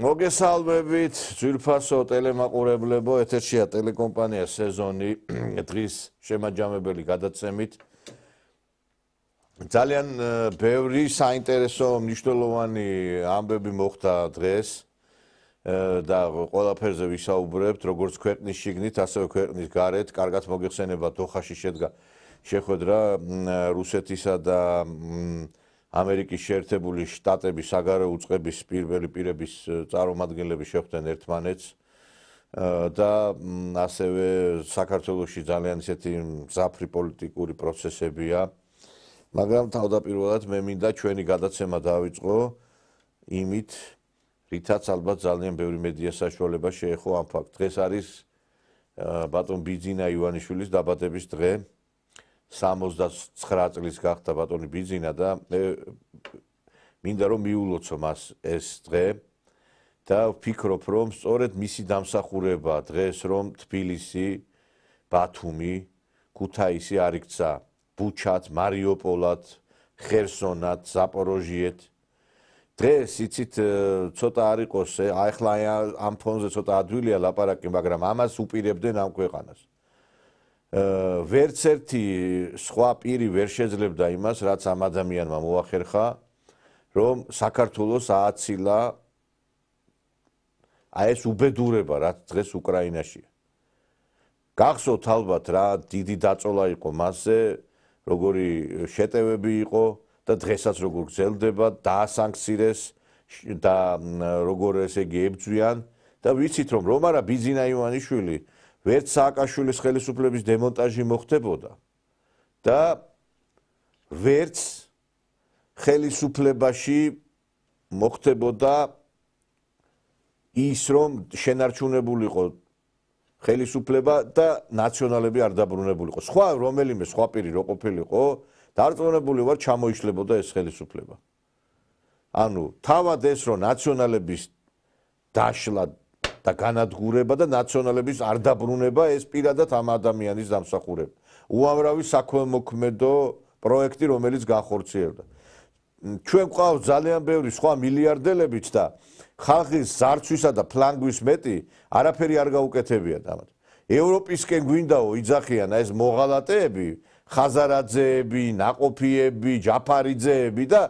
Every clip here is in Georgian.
მოგესალმებით, ძვირფასო ტელემაყურებლებო, ეთერშია ტელეკომპანია სეზონი დღის შემაჯამებელი გადაცემით. ძალიან ბევრი საინტერესო მნიშვნელოვანი ამბები მოხდა დღეს და ყველაფერზე ვისაუბრებთ, როგორც ქვეყნის შიგნით, ასევე ქვეყნის გარეთ. კარგად მოგეხსენებათ, დოხაში შედგა შეხვედრა რუსეთისა და ამერიკის შეერთებული შტატების საგარეო უწყების პირველი პირების წარმომადგენლები შეხვდნენ ერთმანეთს და ასევე საქართველოში ძალიან ისეთი მძაფრი პოლიტიკური პროცესებია. მაგრამ თავდაპირველად მე მინდა ჩვენი გადაცემა დავიწყო იმით, რითაც ალბათ ძალიან ბევრი მედია საშუალება შეეხო ამ ფაქტს. დღეს არის ბატონ ბიძინა ივანიშვილის დაბადების დღე. 69 წლის გახდა ბატონი ბიძინა და მინდა რომ მიულოცო მას ეს დღე და ვფიქრობ რომ სწორედ მისი დამსახურება დღეს რომ თბილისი, ბათუმი, ქუთაისი არ იქცა ბუჩად, მარიუპოლად, ხერსონად, ზაპოროჟიეთ. დღეს იცით ცოტა არ იყოს, ახლა ამ ფონზე ცოტა ადვილია ლაპარაკი, მაგრამ ამას უპირებდნენ ამ ქვეყანას. ვერც ერთი სხვა პირი ვერ შეძლებდა იმას, რაც ამ ადამიანმა მოახერხა, რომ საქართველოს ააცილა ეს უბედურება, რაც დღეს უკრაინაშია. გახსოვთ ალბათ რა დიდი დაწოლა იყო მასზე, როგორი შეტევები იყო და დღესაც როგორ გრძელდება, დაასანქცირეს და როგორ ესე იგი ებძვიან და ვიცით რომ არა ბიძინა ივანიშვილი ვერც სააკაშვილის ხელისუფლების დემონტაჟი მოხდებოდა და ვერც ხელისუფლებაში მოხდებოდა ის რომ შენარჩუნებულიყო ხელისუფლება და ნაციონალები არ დაბრუნებულიყო. სხვა რომელიმე სხვა პირი რო ყოფილიყო, დარწმუნებული ვარ ჩამოიშლებოდა ეს ხელისუფლება. ანუ თავად ეს რომ ნაციონალების დაშლა და განადგურება და ნაციონალების არ დაბრუნება ეს პირადად ამ ადამიანის დამსახურება. უამრავი საქველმოქმედო პროექტი რომელიც განხორციელდა. ჩვენ გვყავს ძალიან ბევრი სხვა მილიარდელებიც და ხალხის ზარცვისა და ფლანგვის მეტი არაფერი არ გაუკეთებიათ ამათ. ევროპისკენ გვინდაო იძახიან ეს მოღალატეები, ხაზარაძეები, ნაყოფიები, ჯაფარიძეები და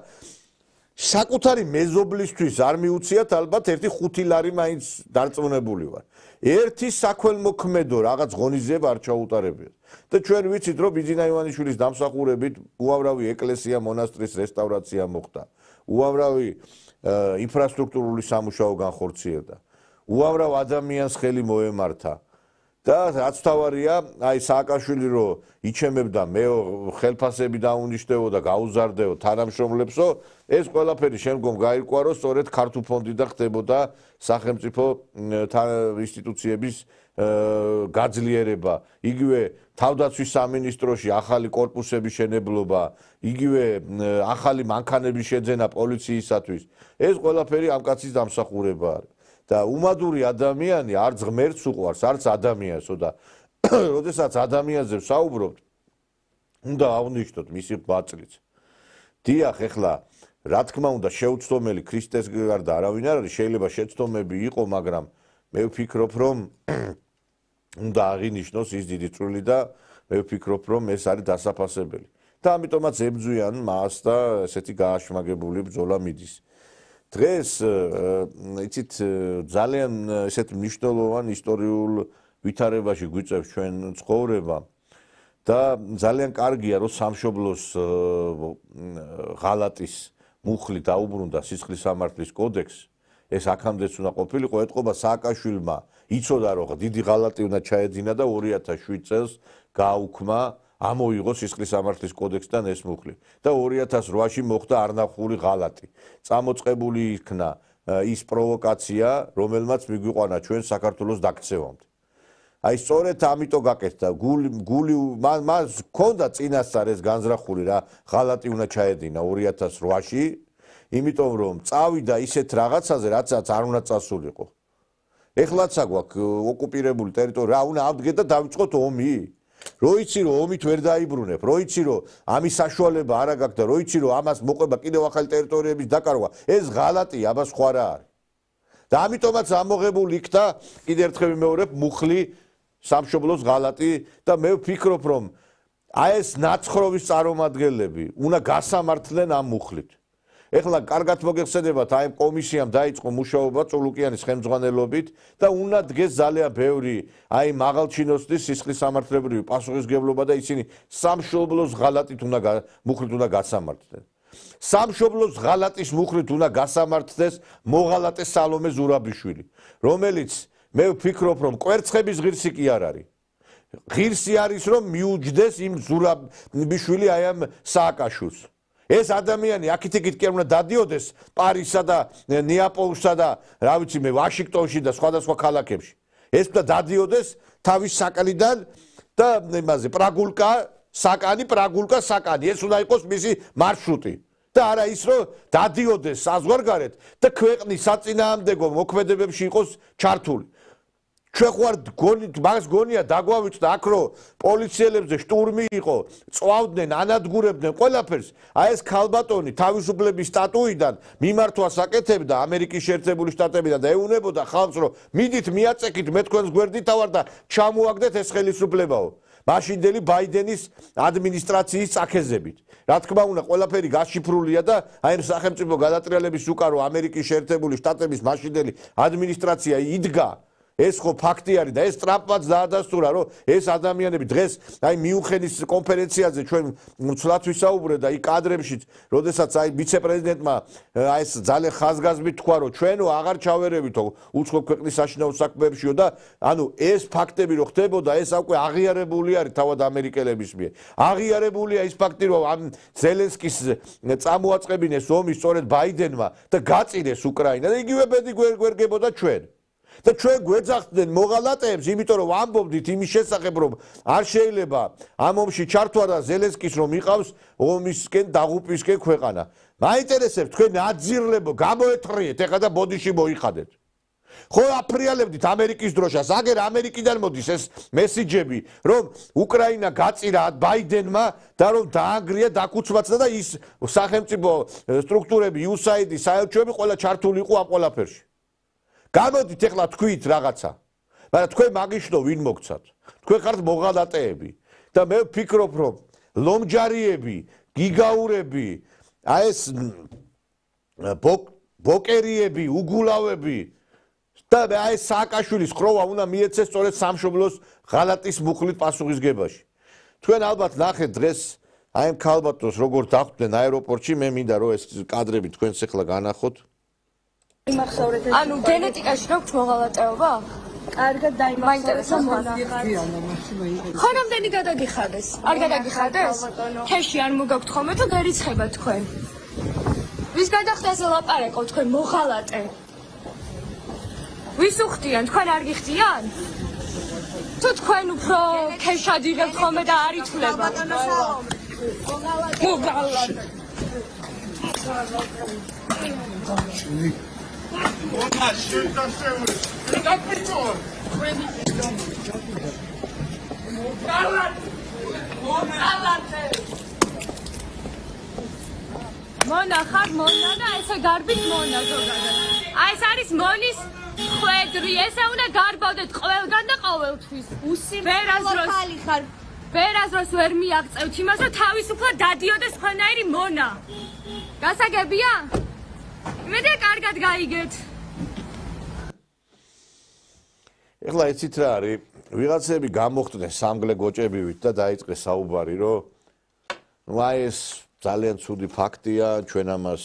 საკუთარი მეზობლისთვის არ მიუციათ ალბათ ერთი 5 ლარი მაინც დარწმუნებული ვარ. ერთი საქველმოქმედო რაღაც ღონისძიება არ ჩაუტარებიათ. და ჩვენ ვიცით რომ ბიძინა ივანიშვილის დამსახურებით უამრავი ეკლესია, მონასტრის რესტავრაცია მოხდა. უამრავი ინფრასტრუქტურული სამუშაო განხორციელდა. უამრავ ადამიანს ხელი მოემართა. და რაც თავარია, აი სააკაშვილი რო იჩემებდა მე ხელფასები დაუნიშნეო და გაუზარდეო თანამშრომლებსო, ეს ყველაფერი შემდგომ გაირკვარო სწორედ ქართულ ფონდიდან ხდებოდა სახელმწიფო ინსტიტუციების გაძლიერება, იგივე თავდაცვის სამინისტროში ახალი კორპუსების შენებლობა, იგივე ახალი მანქანების შეძენა პოლიციისათვის. ეს ყველაფერი ამ კაცის დამსახურება არის. და უმადური ადამიანი არც ღმერთს უყვარს, არც ადამიანსო და როდესაც ადამიანზე ვსაუბრობთ, უნდა ავნიშნოთ მისი ღვაწლიც. დიახ, ეხლა რა თქმა უნდა შეუცდომელი ქრისტეს გარდა არავინ არ არის, შეიძლება შეცდომები იყო, მაგრამ მე ვფიქრობ, რომ უნდა აღინიშნოს ის დიდი წვლილი და მე ვფიქრობ, რომ ეს არის დასაფასებელი. და ამიტომაც ებძვიან მას და ესეთი გააშმაგებული ბრძოლა მიდის. დღეს იცით ძალიან ესეთ მნიშვნელოვან ისტორიულ ვითარებაში გვიწევს ჩვენ ცხოვრება და ძალიან კარგია რომ სამშობლოს ღალატის მუხლი დაუბრუნდა სისხლის სამართლის კოდექსს. ეს აქამდეც უნდა ყოფილიყო, ეთყობა სააკაშვილმა იცოდა რომ დიდი ღალატი უნდა ჩაეძინა და 2007 წელს გააუქმა ამოიღო სისხლის სამართლის კოდექსთან ეს მუხლი და 2008-ში მოხდა არნახული ღალატი. წამოწყებული იქნა ის პროვოკაცია, რომელმაც მიგვიყვანა ჩვენ საქართველოს დაქცევამდე. აი სწორედ ამიტომ გაკეთდა გული მას ჰქონდა წინასწარ ეს განზრახული რა ღალატი უნდა ჩაედინა 2008-ში, იმიტომ რომ წავიდა ისეთ რაღაცაზე, რაცაც არ უნდა წასულიყო. ეხლაც აგვაქვს ოკუპირებული ტერიტორია, რა უნდა ავდგე და დავიწყოთ ომი? როიცი რომ ომით ვერ დაიბრუნებ, როიცი რომ ამის საშუალება არ აქვს და როიცი რომ ამას მოყვება კიდევ ახალი ტერიტორიების დაკარგვა, ეს ღალატია, აბა სხვა რა არის. და ამიტომაც ამოღებული იქნა კიდე ერთხელ ვიმეორებ მუხლი სამშობლოს ღალატი და მე ვფიქრობ რომ აი ეს ნაცხროვის წარმომადგენლები უნდა გასამართლენ ამ მუხლით. ეხლა კარგად მოგეხსენებათ აი ამ კომისიამ დაიწყო მუშაობა წულუკიანის ხელმძღვანელობით და უნდა დგეს ძალიან ბევრი აი მაღალჩინოსნის სისხლის სამართლებრივი პასუხისმგებლობა და ისინი სამშობლოს ღალატით მუხლით უნდა გასამართლენ. სამშობლოს ღალატის მუხლით უნდა გასამართლდეს მოღალატე სალომე ზურაბიშვილი, რომელიც მე ვფიქრობ რომ კვერცხების ღირსი კი არ არის. ღირსი არის რომ მიუჯდეს იმ ზურაბიშვილი აი ამ სააკაშვილს. ეს ადამიანი აქეთ-იქით კი არ უნდა დადიოდეს პარიზსა და ნეაპოლსა და რა ვიცი მე ვაშინგტონში და სხვადასხვა ქალაქებში. ეს უნდა დადიოდეს თავის საკანიდან და იმაზე პრაგულკა საკანი. ეს უნდა იყოს მისი მარშრუტი. და არა ის რომ დადიოდეს საზღვარგარეთ და ქვეყნის საწინააღმდეგო მოქმედებებში იყოს ჩართული. ჩვენ ხوار მაგას გონია დაგვავიწყდა აქ რომ პოლიციელებზე შტურმი იყო, წვავდნენ, ანადგურებდნენ ყველაფერს. აი ეს ქალბატონი თავისუფლების სტატუიდან მიმართვას აკეთებდა ამერიკის შეერთებული შტატებიდან და ეუბნებოდა ხალხს რომ მიდით მიაწექით მე თქვენს გვერდითა ვარ და ჩამოაგდეთ ეს ხელისუფლებაო. მაშინდელი ბაიდენის ადმინისტრაციის წაქეზებით. რა თქმა უნდა, ყველაფერი გაშიფრულია და აი სახელმწიფო გადატრიალების უკარო ამერიკის შეერთებული შტატების მაშინდელი ადმინისტრაცია იდგა. ეს ხო ფაქტი არის და ეს ტრამპმაც დაადასტურა რომ ეს ადამიანები დღეს აი მიუნხენის კონფერენციაზე ჩვენ ცვლად ვისაუბრეთ და იქ კადრებშიც როდესაც აი ვიცე-პრეზიდენტმა აი ეს ძალიან ხაზგასმით თქვა რომ ჩვენო აღარ ჩავერევითო უცხო ქვეყნის საშინაო საქმეებშიო და ანუ ეს ფაქტები რო ხდებოდა ეს უკვე აღიარებული არის თავად ამერიკელების მიერ აღიარებულია ის ფაქტი რომ ამ ზელენსკის წამოაწყებინეს ომი სწორედ ბაიდენმა და გაწირეს უკრაინა და იგივე ბედი გვერგებოდა ჩვენ და ჩვენ გვეძახდნენ მოღალატეებს, იმიტომ რომ ამბობდით იმის შესახებ, რომ არ შეიძლება ამ ომში ჩართვა და ზელენსკის რომ იყავს ომისკენ დაღუპვისკენ ქვეყანა. მაინტერესებს თქვენ აძირლებო, გამოეთრიეთ ეხლა და ბოდიში მოიხადეთ. ხო აფრიალებდით ამერიკის დროშას, აგერ ამერიკიდან მოდის ეს მესიჯები, რომ უკრაინა გაწირა ბაიდენმა და რომ დაანგრია დაკუცმაცდა და ის სახელმწიფო სტრუქტურები, USAID-ი, საელჩოები ყველა ჩართული იყო ამ ყველაფერში. გამოდით ეხლა თქვით რაღაცა, მაგრამ თქვენ მაგიშნო ვინ მოგცათ? თქვენ ხართ მოღალატეები და მე ვფიქრობ რომ ლომჯარიები, გიგაურები, აი ეს ბოკერიები, უგულავები და აი ეს სააკაშვილის ხროვა უნდა მიეცეს სწორედ სამშობლოს ღალატის მუხლით პასუხისგებაში. თქვენ ალბათ ნახეთ დღეს აი ამ ქალბატონს როგორ დახვდნენ აეროპორტში, მე მინდა რომ ეს კადრები თქვენს ეხლა განახოთ. ანუ გენეტიკაში რა გვქ მოღალატეობა? კარგად დაიმახსოვრეთ მონა. ხო რამდენი გადაგიხადეს? არ გადაგიხადეს? ქეში არ მოგაქვთ ხოლმე თუ გერიცხება თქვენ? ვის გადახდაზე ლაპარაკობ თქვენ მოღალატე? ვის უხდიან? თქვენ არ გიხდიან? თუ თქვენ უფრო ქეშად იღებთ ხოლმე და არ ითვლება. მოღალატე. მონა ხარ მონა და ესე გარბით მონა ზოგადად. აი ეს არის მონის ხვედრი, ესე უნდა გარბავდეთ ყველგან და ყოველთვის. ხალი ხარ. ვერასდროს ვერ მიაღწევთ იმას, რომ თავისუფლად დადიოდეს თქვენაირი მონა. გასაგებია? იმედი კარგად გაიგეთ. ეხლა იცით რა არის, ვიღაცები გამოხდნენ სამგლე გოჭებივით და დაიწყეს საუბარი, რომ ნუ აი ეს ძალიან ცუდი ფაქტია, ჩვენ ამას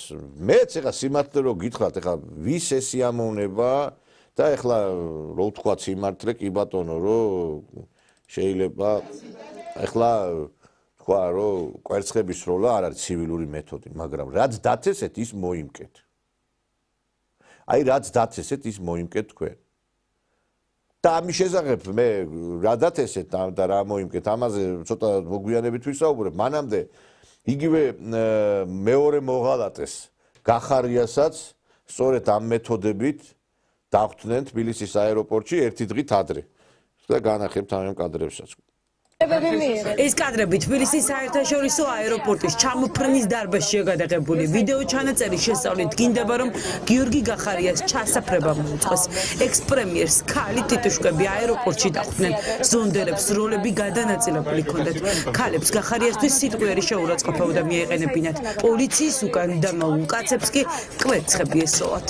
მეც ეხლა სიმართლე რო გითხრათ, ეხლა ვის ეს სიამოვნება და ეხლა რო ვთქვათ სიმართლე, კი ბატონო, რომ შეიძლება ეხლა თქვა, რომ კვერცხების სროლა არ არის ცივილური მეთოდი, მაგრამ რაც დათესეთ ის მოიმკეთ. აი რაც დათესეთ ის მოიმკეთ თქვენ. და ამის შესახებ მე რა დათესეთ და რა მოიმკეთ, ამაზე ცოტა მოგვიანებით ვისაუბრებ. მანამდე იგივე მეორე მოღალატეს გახარიასაც სწორედ ამ მეთოდებით დახვდნენ თბილისის აეროპორტში ერთი დღით ადრე. და განახებთ ამ კადრებსაც. ეს კადრები თბილისის საერთაშორისო აეროპორტის ჩამოფრენის დარბაზშია გადაღებული. ვიდეო ჩანაწერი შესწავლით გინდება, რომ გიორგი გახარიას ჩასაფრება მოუწყოს. ექს-პრემიერს ქალი ტიტუშკები აეროპორტში დახვდნენ. ზონდერებს როლები გადანაწილებული ჰქონდათ. ქალებს გახარიასთვის სიტყვიერი შეურაცხყოფა უნდა მიეყენებინათ. პოლიციის უკან დამაულ კაცებს კი კვერცხები ესროლათ.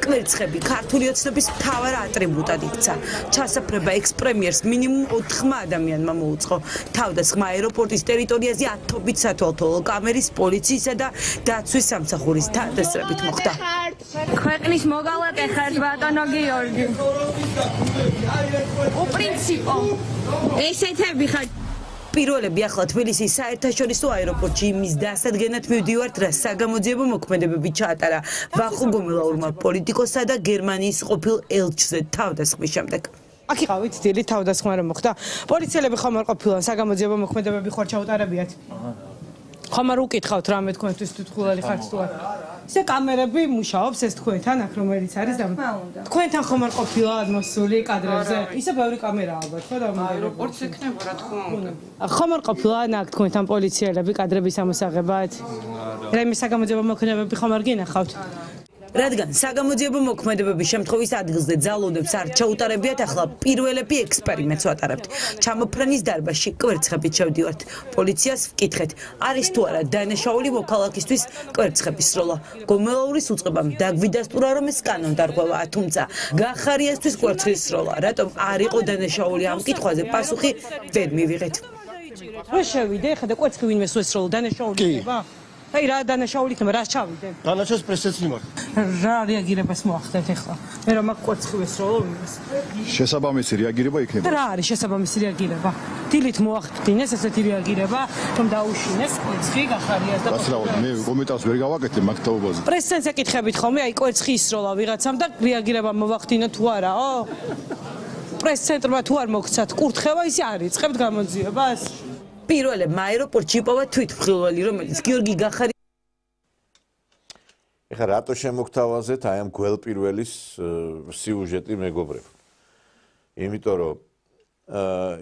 კვერცხები ქართული ოცნების მთავარ ატრიბუტად იქცა. ჩასაფრება ექს-პრემიერს მინიმუმ 4 ადამიანმა მოუწყო. თავდასხმა აეროპორტის ტერიტორიაზე ათობით სათვალთვალო კამერის, პოლიციისა და დაცვის სამსახურის თანდასწრებით მოხდა. ქვეყნის მოგალატე ხარ ბატონო გიორგი. უპრინციპო. ესეთები ხარ. პირველები ახლა თბილისის საერთაშორისო აეროპორტში იმის დასადგენად მივდივართ, რა საგამოძიებო მოქმედებები ჩაატარა ვახო გომელაურმა პოლიტიკოსსა და გერმანიის ყოფილ ელჩზე თავდასხმის შემდეგ. აქ იყავით დილით თავდასხმა რომ მოხდა. პოლიციელები ხომ არ ყოფილან საგამოძიებო მოქმედებები ხარ ჩაუტარებიათ? ხომ არ უკითხავთ რამე თქვენთვის თვითმხილველი ხართ თუ არა? ისე კამერები მუშაობს ეს თქვენთან აქ რომელიც არის და თქვენთან ხომ არ ყოფილა მოსული კადრებზე? ისე ბევრი კამერაა ალბათ ხო და აეროპორტს ექნება რა თქმა უნდა. ხომ არ ყოფილა აქ თქვენთან პოლიციელები კადრების ამოსაღებად? რაიმე საგამოძიებო მოქმედებები ხომ არ გინახავთ? რადგან საგამოძიებო მოქმედებების შემთხვევის ადგილზე ძალადებს არ ჩაუტარებიათ, ახლა პირველები ექსპერიმენტს ვატარებთ. ჩამოფრენის დარბაზში კვერცხებით შევდივართ. პოლიციას ვკითხეთ, არის თუ არა დანაშაული მოქალაქისთვის კვერცხების სროლა. გომელაურის უწყებამ დაგვიდასტურა, რომ ეს კანონდარღვევაა, თუმცა გახარიასთვის კვერცხის სროლა, რატომ არ იყო დანაშაული ამ კითხვაზე პასუხი ვერ მივიღეთ. რო შევიდე, ხა და კვერცხი ვინმე სროლა დანაშაული ხდება? აი რა დანაშაული ხდება, რას ჩავიდე? დანაშაულს პრესეც მიმართ. რა რეაგირებას მოახდეთ ახლა? მე რომ აქ კვერცხი ვესროლო ვინმეს. შესაბამისი რეაგირება იქნება. და რა არის შესაბამისი რეაგირება? დილით მოახდინეს ესეთი რეაგირება, რომ დაუშინეს კვერცხი გახარიას და მე კომენტარს ვერ გავაკეთე მაგ თაობაზე. პრესს ეკითხებით ხოლმე, აი კვერცხი ისროლა ვიღაცამ და რეაგირება მოვახდინო თუ არაო? პრეს ცენტრმა თუ არ მოგცათ კურთხევა, ისე არ იწყებთ გამოძიებას? პირველებმა აეროპორტში იპოვა თვითმხილველი, რომელიც გიორგი გახარია. ეხლა რატო შემოგთავაზეთ აი ამ გველპირველის სიუჟეტი მეგობრებო? იმიტომ რომ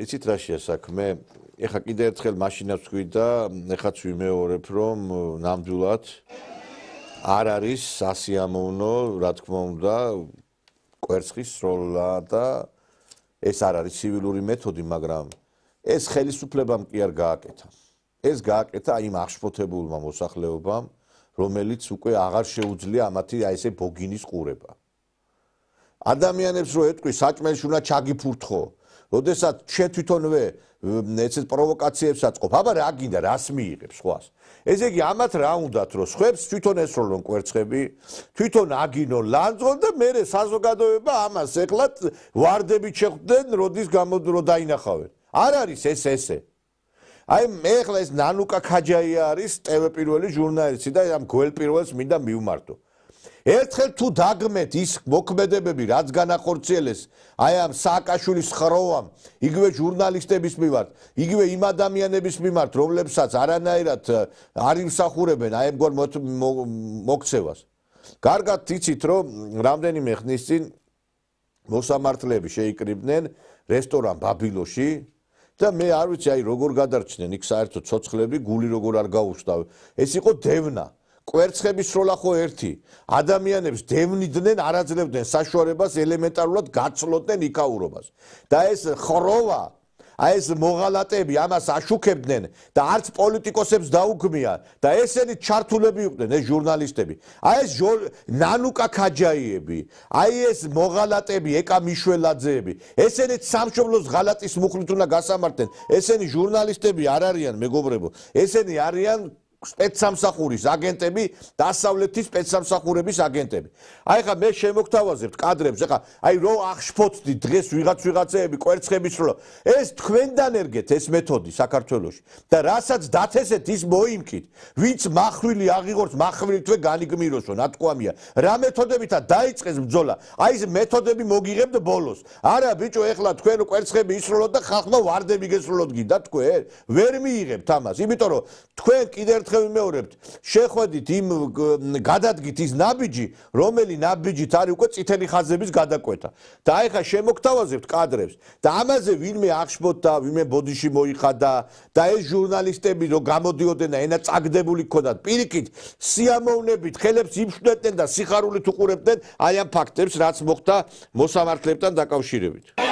იცით რა შეა საქმე? ეხლა კიდე ერთხელ მაშინაც ვთქვი და ეხაც ვიმეორებ, რომ ნამდვილად არ არის სასიამოვნო, რა თქმა უნდა, კვერცხის სროლა და ეს არ არის ცივილური მეთოდი, მაგრამ ეს ხელისუფლებამ კი არ გააკეთა. ეს გააკეთა იმ აღშფოთებულმა მოსახლეობამ, რომელიც უკვე აღარ შეუძლია ამათი აი ესე ბოგინის ყურება. ადამიანებს რო ეტყვი საჭმელში უნდა ჩაგიფურთხო, როდესაც შენ თვითონვე ესეთ პროვოკაციებს აწყობ, აბა რა გინდა, რას მიიღებს სხვას? ესე იგი ამათ რა უნდათ, რომ სხვებს თვითონ ესროლონ კვერცხები, თვითონ აგინონ ლანძღოლ და მერე საზოგადოება ამას ეხლათ ვარდებით შეხვდნენ, როდის გამოდრო დაინახავენ. არ არის ეს ესე. აი მე ახლა ეს ნანუკა ქაჯაია არის ტევე პირველი ჟურნალისტი და ამ გველპირველს მინდა მივმართო. ერთხელ თუ დაგმეთ ის მოქმედებები, რაც განახორციელეს აი ამ სააკაშვილის ხროვამ, იგივე ჟურნალისტების მიმართ, იგივე იმ ადამიანების მიმართ, რომლებსაც არანაირად არ იმსახურებენ აი ამგვარ მოქცევას. კარგად იცით, რომ რამდენიმე ხნის წინ მოსამართლეები შეიკრიბნენ რესტორან ბაბილოში და მე არ ვიცი აი როგორ გადარჩნენ იქ საერთოდ ცოცხლები, გული როგორ არ გაუხსდა. ეს იყო დევნა. კვერცხების სროლა ხო ერთი. ადამიანებს დევნიდნენ, არ აძლევდნენ საშუალებას ელემენტარულად გაცლოდნენ იქაურობას. და ეს ხროვა, აი ეს მოღალატეები ამას აშუქებდნენ და არც პოლიტიკოსებს დაუგმია და ესენი ჩართულები იყვნენ ეს ჟურნალისტები. აი ეს ნანუკა ქაჯაიები, აი ეს მოღალატეები, ეკა მიშველაძეები, ესენიც სამშობლოს ღალატის მუხლით უნდა გასამართლდნენ. ესენი ჟურნალისტები არ არიან მეგობრებო, ესენი არიან სპეცსამსახურის აგენტები, დასავლეთის სპეცსამსახურების აგენტები. აი ხა მე შემოგთავაზებთ კადრებს, ხა აი რო აღშფოთდი დღეს ვიღაცეები კვერცხების სროლა. ეს თქვენდან ერგეთ ეს მეთოდი საქართველოში და რასაც დათესეთ ის მოიმკით. ვინც მახვილი აღიღორს, მახვილთვე განიგმიროსო, ნათქვამია. რა მეთოდებითა დაიწყეს ბრძოლა? აი ეს მეთოდები მოგიღებთ ბოლოს. არა ბიჭო, ეხლა თქვენ კვერცხები ისროლოთ და ხალხმა ვარდები გესროლოთ გინდა თქვენ? ვერ მიიღებთ ამას, იმიტომ რომ თქვენ კიდევ ერთხელ ვიმეორებთ, შეხვედით იმ გადადგით ის ნაბიჯი, რომელი ნაბიჯით არის უკვე წითელი ხაზების გადაკვეთა. და აი ხა შემოგთავაზებთ კადრებს და ამაზე ვინმე აღშფოთდა, ვინმე ბოდიში მოიხადა და ეს ჟურნალისტები რო გამოდიოდნენ და ენა წაგდებული ქონდათ, პირიქით სიამოვნებით ხელებს იმშვენდნენ და სიხარულით უყურებდნენ აი ამ ფაქტებს, რაც მოხდა მოსამართლებთან დაკავშირებით.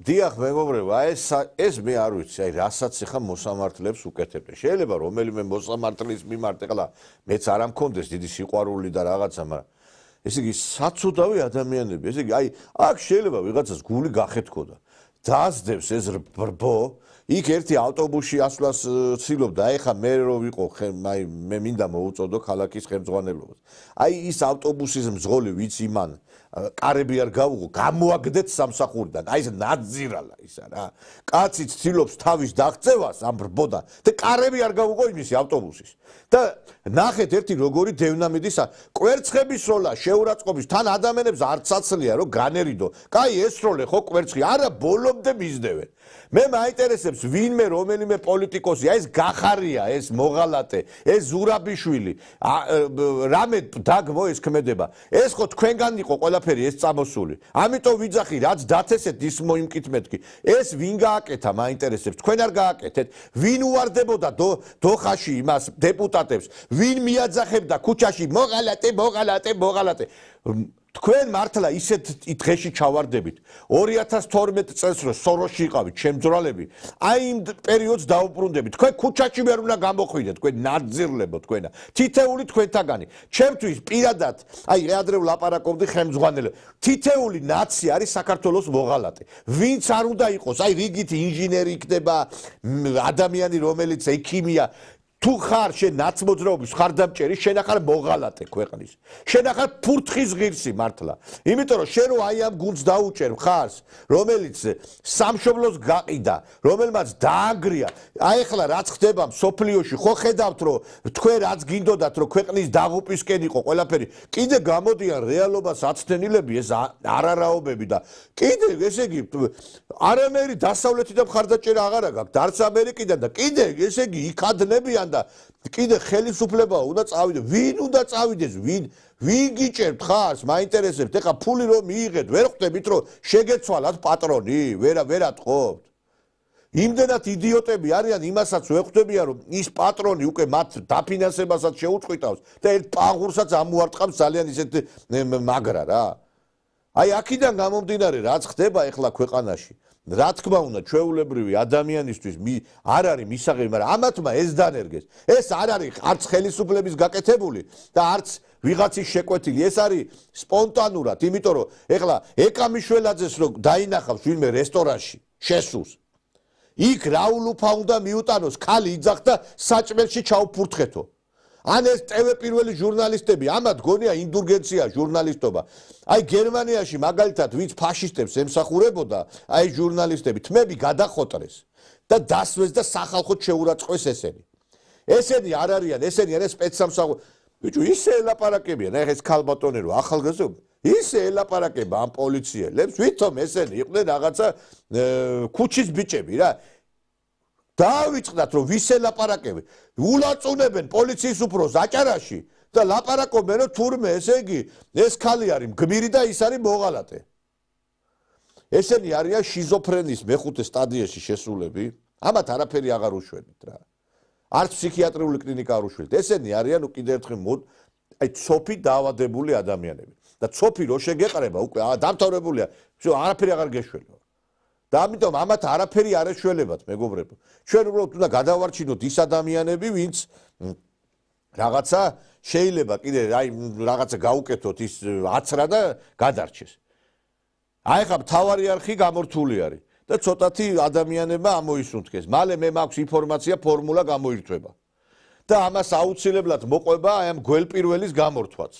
დიახ, მეგობრებო, ეს მე არ ვიცი, აი რასაც ახლა მოსამართლებს უკეთებდნენ. შეიძლება რომელიმე მოსამართლის მიმართ ახლა მეც არ ამქონდეს დიდი სიყვარული და რაღაცა, მაგრამ ესე იგი საცუდავი ადამიანები, ესე იგი აი აქ შეიძლება ვიღაცას გული გახეთქოდა. დაასდებს ეს ბრბო, იქ ერთი ავტობუსში ასვლას ცდილობდა, აი ხა მე რო ვიყო, აი მე მინდა მოუწოდო ქალაქის ხელმძღვანელობას. აი ის ავტობუსის მძღოლი ვიცი მან კარები არ გავუღო, გამოაგდეთ სამსახურიდან. აი ეს ნაძირალა ისა რა. კაცი ცდილობს თავის დაღწევას ამ ბრბოდა და კარები არ გავუღო იმისი ავტობუსის. და ნახეთ ერთი როგორი დევნამიდისა, კვერცხების სროლა შეურაცხყოფის თან ადამიანებს არც აცლია რომ განერიდო. კაი ესროლე ხო კვერცხი, არა ბოლომდე მისდევენ. მე მაინტერესებს ვინმე რომელიმე პოლიტიკოსი, აი ეს გახარია, ეს მოღალატე, ეს ზურაბიშვილი, რამე დაგმო ეს ქმედება. ეს ხო თქვენგან იყო ყველაფერი ეს წამოსული. ამიტომ ვიძახი, რაც დათესეთ ის მოიმკითმეთკი. ეს ვინ გააკეთა მაინტერესებს, თქვენ არ გააკეთეთ? ვინ უვარდებოდა დოხაში იმას დეპუტატებს? ვინ მიაძახებდა ქუჩაში მოღალატე? თქვენ მართლა ისეთ დღეში ჩავარდებით 2012 წელს რო სოროში იყავით შემძრალები აი იმ პერიოდს დაუბრუნდებით თქვენ ქუჩაში ვერ უნდა გამოხვიდეთ თქვენ ნაძირლებო თქვენა თითეული თქვენთაგანი ჩემთვის პირადად აი ადრე ვლაპარაკობდი ხელმძღვანელებს თითეული ნაცი არის საქართველოს მოღალატე ვინც არ უნდა იყოს აი რიგით ინჟინერი იქნება ადამიანი რომელიც ექიმია თუ ხარ შენ ნაცმოძრაობის ხარდამჭერი შენ ახარ მოღალატე ქვეყნის შენ ახარ ფურთხის ღირსი მართლა იმიტომ რომ შენ რო აი ამ გუნდს დაუჭერ ხარს რომელიც სამშობლოს გაყიდა რომელმაც დაანგრია აი ახლა რაც ხდება სოფლიოში ხო ხედავთ რომ თქვენ რაც გინდოდათ რომ ქვეყნის დაღუპვისკენ იყო ყველაფერი კიდე გამოდიან რეალობას აცდენილები ეს არარაობები და კიდე ესე იგი არანაირი დასავლეთიდან ხარდაჭერა აღარ აქვს არც ამერიკიდან და კიდე ესე იგი იქადნებიან და კიდე ხელისუფლება უნდა წავიდეს ვინ უნდა წავიდეს ვინ გიჭერთ ხარს მაინტერესებთ ეხა ფული რომ მიიღეთ ვერ ხვდებით რომ შეგეცვალათ პატრონი ვერ ატყობთ იმდენად იდიოტები არიან იმასაც ვერ ხვდებიან რომ ის პატრონი უკვე მათ დაფინანსებასაც შეუწყვიტავს და ერთ პაღურსაც ამუარტყამს ძალიან ისეთ მაგრა რა აი აქედან გამომდინარე რაც ხდება ეხლა ქვეყანაში რა თქმა უნდა ჩვეულებრივი ადამიანისთვის არ არის მისაღები მაგრამ ამათმა ეს დანერგეს ეს არ არის არც ხელისუფლების გაკეთებული და არც ვიღაცის შეკვეთილი ეს არის სპონტანურად იმიტომ რომ ეხლა ეკამიშველაძეს რო დაინახავს ვინმე რესტორანში შესულს იქ რაულუფა უნდა მიუტანოს ქალი იძახდა საჭმელში ჩაუფურთხეთო ან ეს ტევე პირველი ჟურნალისტები ამათ გონია ინდულგენცია ჟურნალისტობა აი გერმანიაში მაგალითად ვინც ფაშისტებს ემსახურებოდა აი ჟურნალისტები თმები გადახოტრეს და დასვეს და სახალხოდ შეურაცხყვეს ესენი არ არიან ესენი არიან სპეცსამსახური ბიჭო, ისე ელაპარაკებიან, ეხა ეს ქალბატონი რო ახალგაზრდა, ისე ელაპარაკება ამ პოლიციელებს, ვითომ ესენი იყვნენ რაღაცა ქუჩის ბიჭები რა. დავიწყდათ რომ ვის ელაპარაკებენ. ულაწუნებენ პოლიციის უფროს აჭარაში და ლაპარაკობენ რომ თურმე ესე იგი ეს ქალი არის მგმირი და ის არის მოღალატე. ესენი არიან შიზოფრენის მეხუთე სტადიაში შესულები, ამათ არაფერი აღარ უშვენით რა. არც ფსიქიატრიული კლინიკა არ უშვენით. ესენი არიან კიდევ ერთხელ აი ცოფი დაავადებული ადამიანები. და ცოფი რო შეგეყრება უკვე დამთავრებულია, არაფერი აღარ გეშველება. და ამიტომ ამათ არაფერი არ ეშველებათ, მეგობრებო. ჩვენ უბრალოდ უნდა გადავარჩინოთ ის ადამიანები, ვინც რაღაცა შეიძლება კიდე აი რაღაცა გაუკეთოთ ის აცრა და გადარჩეს. აი ხა მთავარი არხი გამორთული არის და ცოტათი ადამიანებმა ამოისუნთქეს. მალე მე მაქვს ინფორმაცია ფორმულა გამოირთვება. და ამას აუცილებლად მოყვება აი ამ გველპირველის გამორთვაც.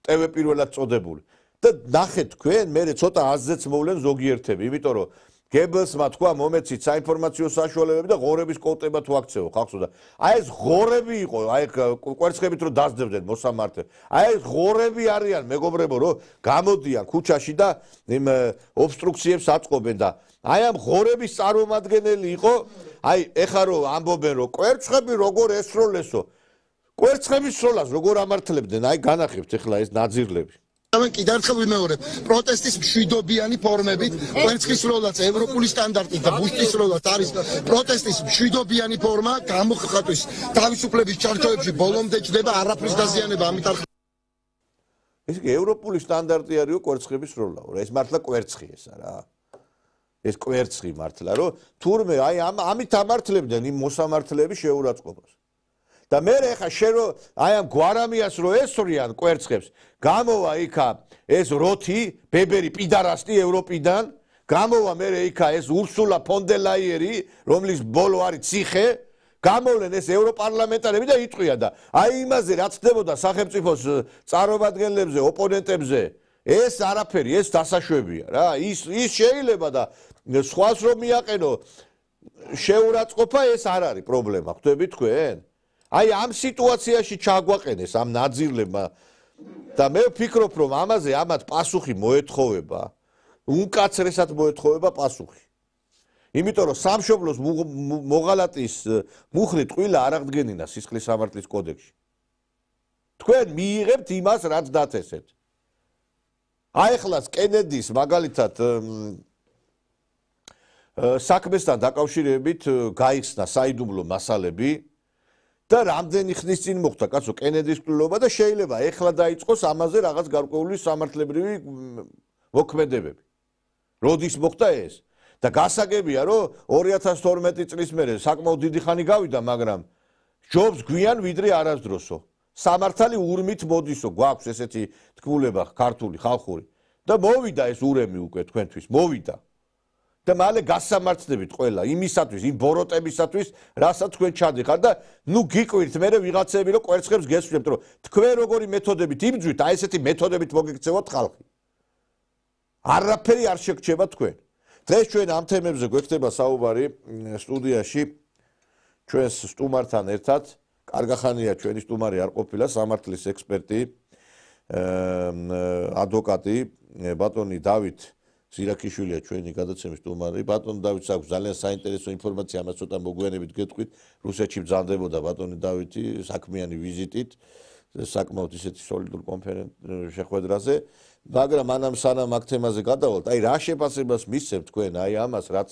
ტევ პირველად წოდებული. და ნახეთ თქვენ, მე ცოტა აზზეც მოვლენ ზოგიერთები, იმიტომ რომ გებელსმა თქვა მომეცით საინფორმაციო საშუალებები და ღორების კოტება თუ აქცევო ხალხსო და აი ეს ღორები იყო, აი კვერცხებით რომ დასდებდნენ მოსამართლე. აი ეს ღორები არიან, მეგობრებო, რომ გამოდიან ქუჩაში და იმ ობსტრუქციებს აწყობენ და აი ამ ღორების წარმომადგენელი იყო, აი ეხა რომ ამბობენ რომ კვერცხები როგორ ესროლესო. კვერცხების სროლას როგორ ამართლებდნენ, აი განახებთ ეხლა ეს ნაძირლები. კიდევ ერთხელ ვიმეორებ, პროტესტის მშვიდობიანი ფორმებით, კვერცხის სროლაც ევროპული სტანდარტით და ბუშტის სროლაც არის პროტესტის მშვიდობიანი ფორმა, გამოხატვის თავისუფლების ჩართოებში ბოლომდე ჩდება არაფრის დაზიანება, ამით არ ეს კი ევროპული სტანდარტი არისო კვერცხების სროლაო, ეს მართლა კვერცხი ესა რა. ეს კვერცხი მართლა, რომ თურმე აი ამით ამართლებდნენ იმ მოსამართლეების შეურაცხყოფას. და მე ხა შენ რო აი ამ გვარამიას რო ესვრიან კვერცხებს, გამოვა იქა ეს როთი, ბებერი პიდარასტი ევროპიდან, გამოვა მე იქა ეს ურსულა ფონ დე ლაიერი, რომლის ბოლო არის ციხე, გამოვლენ ეს ევროპარლამენტარები და იტყვია და აი იმაზე რაც ხდებოდა სახელმწიფოს წარმომადგენლებზე, ოპონენტებზე, ეს არაფერი, ეს დასაშვებია რა. ის შეიძლება და სხვას რომ მიაყენო შეურაცხყოფა, ეს არ არის პრობლემა, ხვდებით თქვენ? აი ამ სიტუაციაში ჩაგვაყენეს ამ ნაძირლებმა და მე ვფიქრობ რომ ამაზე ამათ პასუხი მოეთხოვება, უკაცრესად მოეთხოვება პასუხი. იმიტომ რომ სამშობლოს მოღალატის მუხლი ტყუილა არ აღდგენინა სისხლის სამართლის კოდექსში. თქვენ მიიღებთ იმას რაც დათესეთ. აი ხლას კენედის მაგალითად საქმესთან დაკავშირებით გაიხსნა საიდუმლო მასალები და რამდენი ხნის წინ მოხდა კაცო კენედის კვლევა და შეიძლება ეხლა დაიწყოს ამაზე რაღაც გარკვეული სამართლებრივი მოქმედებები. როდის მოხდა ეს? და გასაგებია რომ 2012 წლის მერე საკმაოდ დიდი ხანი გავიდა, მაგრამ ჯობს გვიან ვიდრე არასდროსო. სამართალი ურმით მოდისო, გვაქვს ესეთი თქმულება ქართული ხალხური და მოვიდა ეს ურემი უკვე თქვენთვის, მოვიდა. და მალე გასამართლებით ყველა იმისათვის, იმ ბოროტებისათვის, რასაც თქვენ ჩადიხართ და ნუ გიკვირთ მე ვიღაცები რომ კვერცხებს გესვლებთ, რომ თქვენ როგორი მეთოდებით იბძვით, აი ესეთი მეთოდებით მოგექცევათ ხალხი. არაფერი არ შეგრჩება თქვენ. დღეს ჩვენ ამ თემებზე გვექნება საუბარი სტუდიაში ჩვენს სტუმართან ერთად. კარგახანია ჩვენი სტუმარი არ ყოფილა, სამართლის ექსპერტი, ადვოკატი, ბატონი დავით ზირაქიშვილია ჩვენი გადაცემის სტუმარი. ბატონ დავითს აქვს ძალიან საინტერესო ინფორმაცია, ამას ცოტა მოგვიანებით გეტყვით. რუსეთში ბრძანდებოდა ბატონი დავითი საქმიანი ვიზიტით, საკმაოდ ისეთი სოლიდურ შეხვედრაზე, მაგრამ მანამ სანამ აქ თემაზე გადავალთ, აი რა შეფასებას მისცემთ თქვენ აი ამას, რაც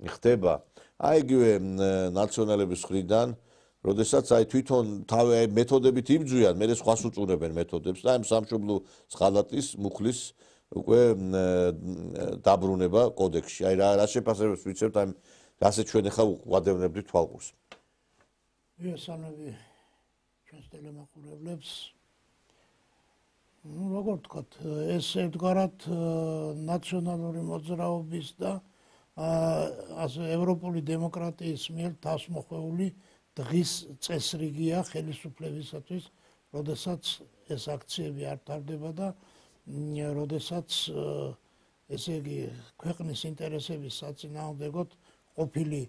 ხდება, აი იგივე ნაციონალების მხრიდან, როდესაც აი თვითონ თავი აი მეთოდებით იბძვიან, მე სხვას უწურებენ მეთოდებს და აი სამშობლო ღალატის მუხლის უკვე დაბრუნება კოდექსში. აი რა შეფასებას ვიცებთ აი რასაც ჩვენ ახლა ვადევნებდით თვალყურს. ესანები ჩვენს ტელემაყურებლებს. ну როგორ ვთქვათ, ეს ერთგვარად ნაციონალური მოძრაობის და ასე ევროპული დემოკრატიის მიერ თავსმოხვეული დღის წესრიგია ხელისუფლებისათვის, როდესაც ეს აქციები არ ტარდება და როდესაც ესე იგი ქვეყნის ინტერესების საწინააღმდეგოდ ყოფილი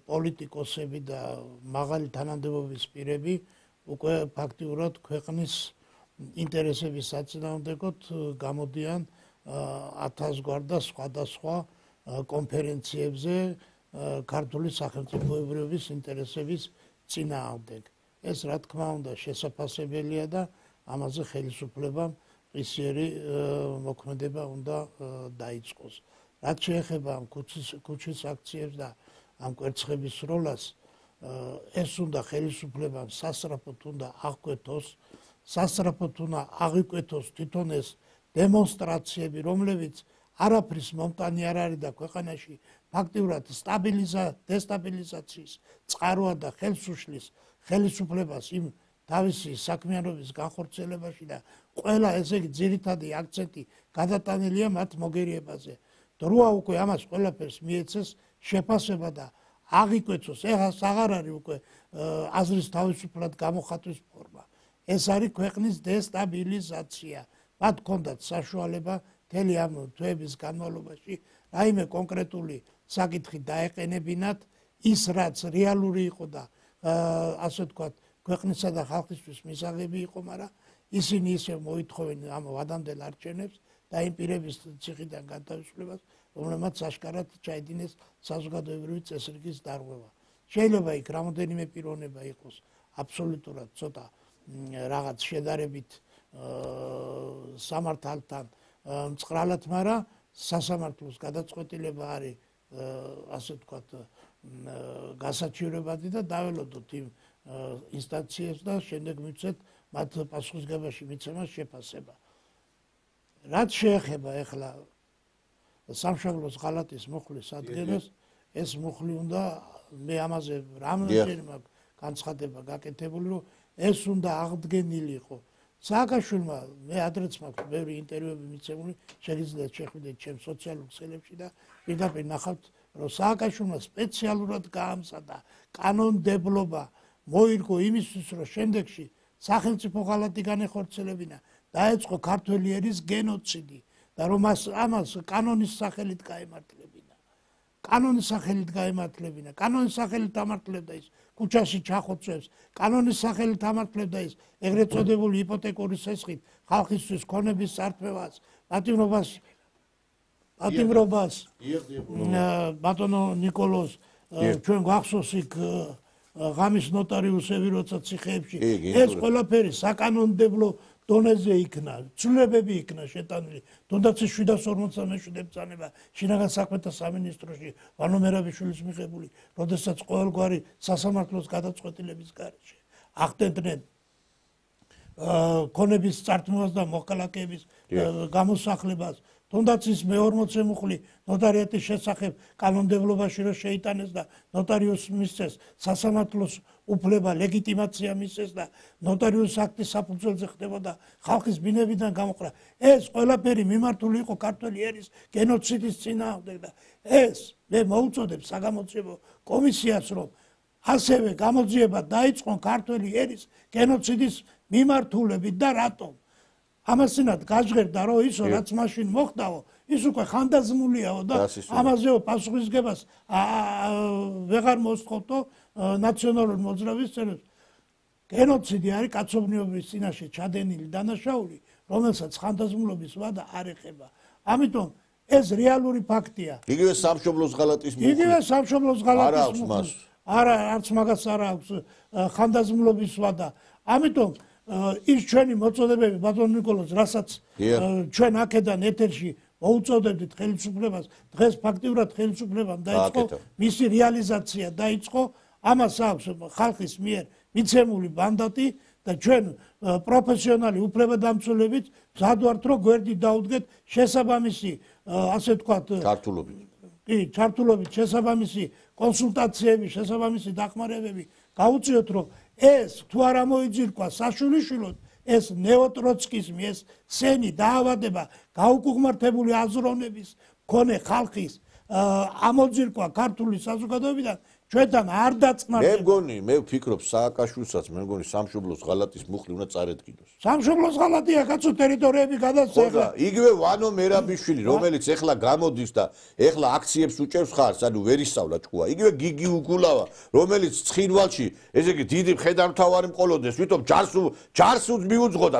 პოლიტიკოსები და მაღალი თანამდებობის პირები უკვე ფაქტიურად ქვეყნის ინტერესების საწინააღმდეგოდ გამოდიან 1000 გვარ და სხვადასხვა კონფერენციებზე ქართული სახელმწიფოებრიობის ინტერესების წინააღმდეგ. ეს რა თქმა უნდა შესაძლებელია და ამაზე ხელისუფლებამ ყისიერი მოქმედება უნდა დაიწყოს. რაც შეეხება ამ ქუჩის აქციებს და ამ კვერცხების როლას, ეს უნდა ხელისუფლებამ სასწრაფოდ უნდა აღკვეთოს, სასწრაფოდ უნდა აღიკვეთოს თვითონ ეს დემონსტრაციები, რომლებიც არაფრის მომტანი არ არის და ქვეყანაში ფაქტიურად დესტაბილიზაციის წყაროა და ხელს უშლის ხელისუფლებას იმ თავისი საქმიანობის განხორციელებაში და ყველა ესე იგი ძირითადი აქცენტი გადატანილია მათ მოგერიებაზე. დროა უკვე ამას ყველაფერს მიეცეს შეფასება და აღიკვეცოს. ეხლა აღარ არის უკვე აზრის თავისუფლად გამოხატვის ფორმა. ეს არის ქვეყნის დესტაბილიზაცია. მათ ჰქონდათ საშუალება მთელი ამ თვეების განმავლობაში რაიმე კონკრეტული საკითხი დაეყენებინათ, ის რაც რეალური იყო და ასე ვთქვათ ქვეყნისა და ხალხისთვის მისაღები იყო, მაგრამ ისინი ისე მოითხოვენ ამ ვადამდელ არჩევნებს და იმ პირების ციხიდან გადავისვლებას, რომლებმაც აშკარად ჩაიდინეს საზოგადოებრივი წესრიგის დარღვევა. შეიძლება იქ რამოდენიმე პიროვნება იყოს აბსოლუტურად ცოტა რაღაც შედარებით სამართალთან მწყრალად, მაგრამ სასამართლოს გადაწყვეტილება არის ასე ვთქვათ გასაჩივრებადი და დაველოდოთ იმ ინსტანციებს და შემდეგ მივცეთ მათ პასუხისგებაში მიცემას შეფასება. რაც შეეხება ახლა სამშობლოს ღალატის მუხლის ადგენას, ეს მუხლი უნდა მე ამაზე რამდენჯერ მაქვს განცხადება გაკეთებული, რომ ეს უნდა აღდგენილიყო. სააკაშვილმა მე ადრეც მაქვს ბევრი ინტერვიუები მიცემული, შეგიძლიათ შეხვიდეთ ჩემს სოციალურ ქსელებში და პირდაპირ ნახავთ, რომ სააკაშვილმა სპეციალურად გაამზადა კანონმდებლობა მოირგო იმისთვის, რომ შემდეგში სახელმწიფო ღალატი განეხორციელებინა, დაეწყო ქართველი ერის გენოციდი და რომ ამას კანონის სახელით გაემართლებინა. კანონის სახელით გაემართლებინა, კანონის სახელით ამართლებდა ის ქუჩაში ჩახოცვებს, კანონის სახელით ამართლებდა ის ეგრეთ წოდებული იპოთეკური სესხით ხალხისთვის ქონების წართმევას, პატიმრობას ბატონო ნიკოლოზ ჩვენ გვახსოვს იქ ღამის ნოტარიუსები როცა ციხეებში ეს ყველაფერი საკანონმდებლო დონეზე იქნა, ცვლილებები იქნა შეტანილი. თუნდაც 757 ბრძანება შინაგან საქმეთა სამინისტროში ვანო მერაბიშვილის მიღებული, როდესაც ყოველგვარი სასამართლოს გადაწყვეტილების გარეშე ახდენდნენ ქონების წართმევას და მოქალაქეების გამოსახლებას. თუნდაც ის მე-40 მუხლი ნოტარიატის შესახებ კანონმდებლობაში რომ შეიტანეს და ნოტარიუსს მისცეს სასამართლოს უფლება, ლეგიტიმაცია მისცეს და ნოტარიუსის აქტის საფუძველზე ხდებოდა ხალხის ბინებიდან გამოყრა. ეს ყველაფერი მიმართული იყო ქართველი ერის გენოციდის წინააღმდეგ და ეს მე მოუწოდებ საგამოძიებო კომისიას, რომ ასევე გამოძიება დაიწყონ ქართველი ერის გენოციდის მიმართულებით და რატომ? ამასინად გაჟღერდა, რომ ისო რაც მაშინ მოხდაო, ის უკვე ხანდაზმულიაო და ამაზეო პასუხისგებას ვეღარ მოსთხოვთო ნაციონალური მოძრაობის წევრებს. გენოციდი არის კაცობრიობის წინაშე ჩადენილი დანაშაული, რომელსაც ხანდაზმულობის ვადა არ ეხება. ამიტომ ეს რეალური ფაქტია. იგივე სამშობლოს ღალატის მუხლი. იგივე სამშობლოს ღალატის მუხლი. არა, არც მაგას არ აქვს ხანდაზმულობის ვადა. ამიტომ ის ჩვენი მოწოდებები ბატონ ნიკოლოზ, რასაც ჩვენ აქედან ეთერში მოუწოდებდით ხელისუფლებას, დღეს ფაქტიურად ხელისუფლებამ დაიწყო მისი რეალიზაცია დაიწყო, ამას აქვს ხალხის მიერ მიცემული მანდატი და ჩვენ პროფესიონალი უფლებადამცველებით მზად ვართ, რომ გვერდით დაუდგეთ შესაბამისი, ასე ვთქვათ, ჩართულობით შესაბამისი კონსულტაციები, შესაბამისი დახმარებები გავუწიოთ, რომ ეს თუ არ ამოიძირკვა საშვილიშვილოდ, ეს ნეოტროცკიზმი, ეს სენი დაავადება, გაუკუღმართებული აზროვნების მქონე ხალხის ამოძირკვა ქართული საზოგადოებიდან ჩვენთან არ დაწყნარდება. მე მგონი, მე ვფიქრობ სააკაშვილსაც, მე მგონი სამშობლოს ღალატის მუხლი უნდა წარედგინოს. სამშობლოს ღალატია კაცო ტერიტორიები გადასცა. ხო და იგივე ვანო მერაბიშვილი, რომელიც ეხლა გამოდის და ეხლა აქციებს უჭერს ხარს, ანუ ვერ ისწავლა ჭკუა. იგივე გიგი უგულავა, რომელიც ცხინვალში, ესე იგი დიდი მხედართმთავარი მყოლოდეს, ვითომ ჯარს მიუძღოდა,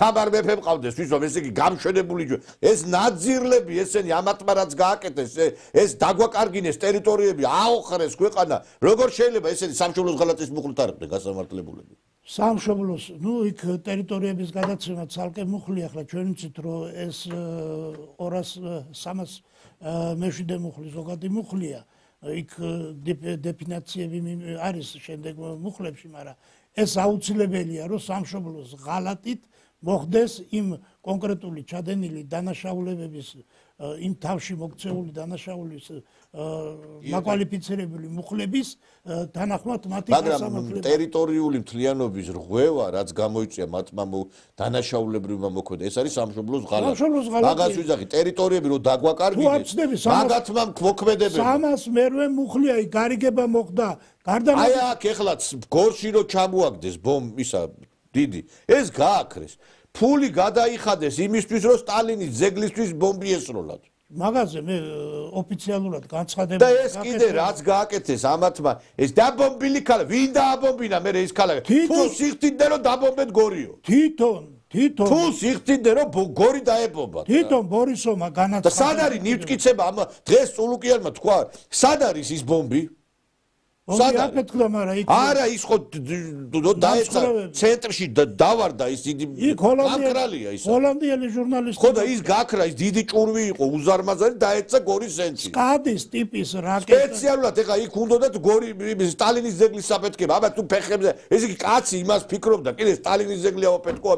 თამარ მეფე მყავდეს, ვითომ ესე იგი გამშვენებული ეს ნაძირლები, ესენი ამათმა რაც გააკეთეს, ეს დაგვაკარგინეს ტერიტორიები, აოხრეს ქვეყანა, როგორ შეიძლება ესენი სამშობლოს ღალატის მუხლით არ იყვნენ გასამართლებულები? სამშობლოს, იქ ტერიტორიების გადაცემა ცალკე მუხლია, ახლა ჩვენ ვიცით, რომ ეს 200-300 მეშვიდე მუხლი ზოგადი მუხლია. იქ დეფინაციები არის შემდეგ მუხლებში, მაგრამ ეს აუცილებელია, რომ სამშობლოს ღალატით მოხდეს იმ კონკრეტული ჩადენილი დანაშაულებების იმ თავში მოქცეული დანაშაულის მაკვალიფიცირებული მუხლების თანახმად მათი მაგრამ ტერიტორიული მთლიანობის რღვევა რაც გამოიწვია მათმა დანაშაულებრივმა მოქმედებამ ეს არის სამშობლოს ღალატი მაგას ვიძახი ტერიტორიები რომ დაგვაკარგინეს მაგათმა მოქმედებებმა სამას მერვე მუხლია გარიგება მოხდა გარდა აი აქ ეხლაც გორში რომ ჩამოაგდეს ისა დიდი ეს გააქრეს ფული გადაიხადეს იმისთვის რომ სტალინის ძეგლისთვის ბომბი ესროლათ მაგაზე მე ოფიციალურად განცხადება და ეს კიდე რაც გააკეთეს ამათმა ეს დაბომბილი ქალა ვინ დააბომბინა მე ეს ქალა თუ სიხდიდნენ რომ დაბომბეთ გორიო თვითონ თუ სიხდიდნენ რომ გორი დაებომბათ თვითონ ბორისოვმა განაცხადა და სად არის ნივთკიცება ამ დღეს წულუკიანმა თქვა სად არის ის ბომბი არა ის ხო დაეცა ცენტრში დავარდა ის დიდი გაქრალია ის ჰოლანდიელი ჟურნალისტი ხო და ის გაქრა ის დიდი ჭურვი იყო უზარმაზარი დაეცა გორის ცენტრში სკადის ტიპის რაკეტა სპეციალურად ეხა იქ უნდათ გორი სტალინის ძეგლის საფეთქება აბა თუ ფეხებზე ეს იგი კაცი იმას ფიქრობდა კიდე სტალინის ძეგლი ავაფეთქო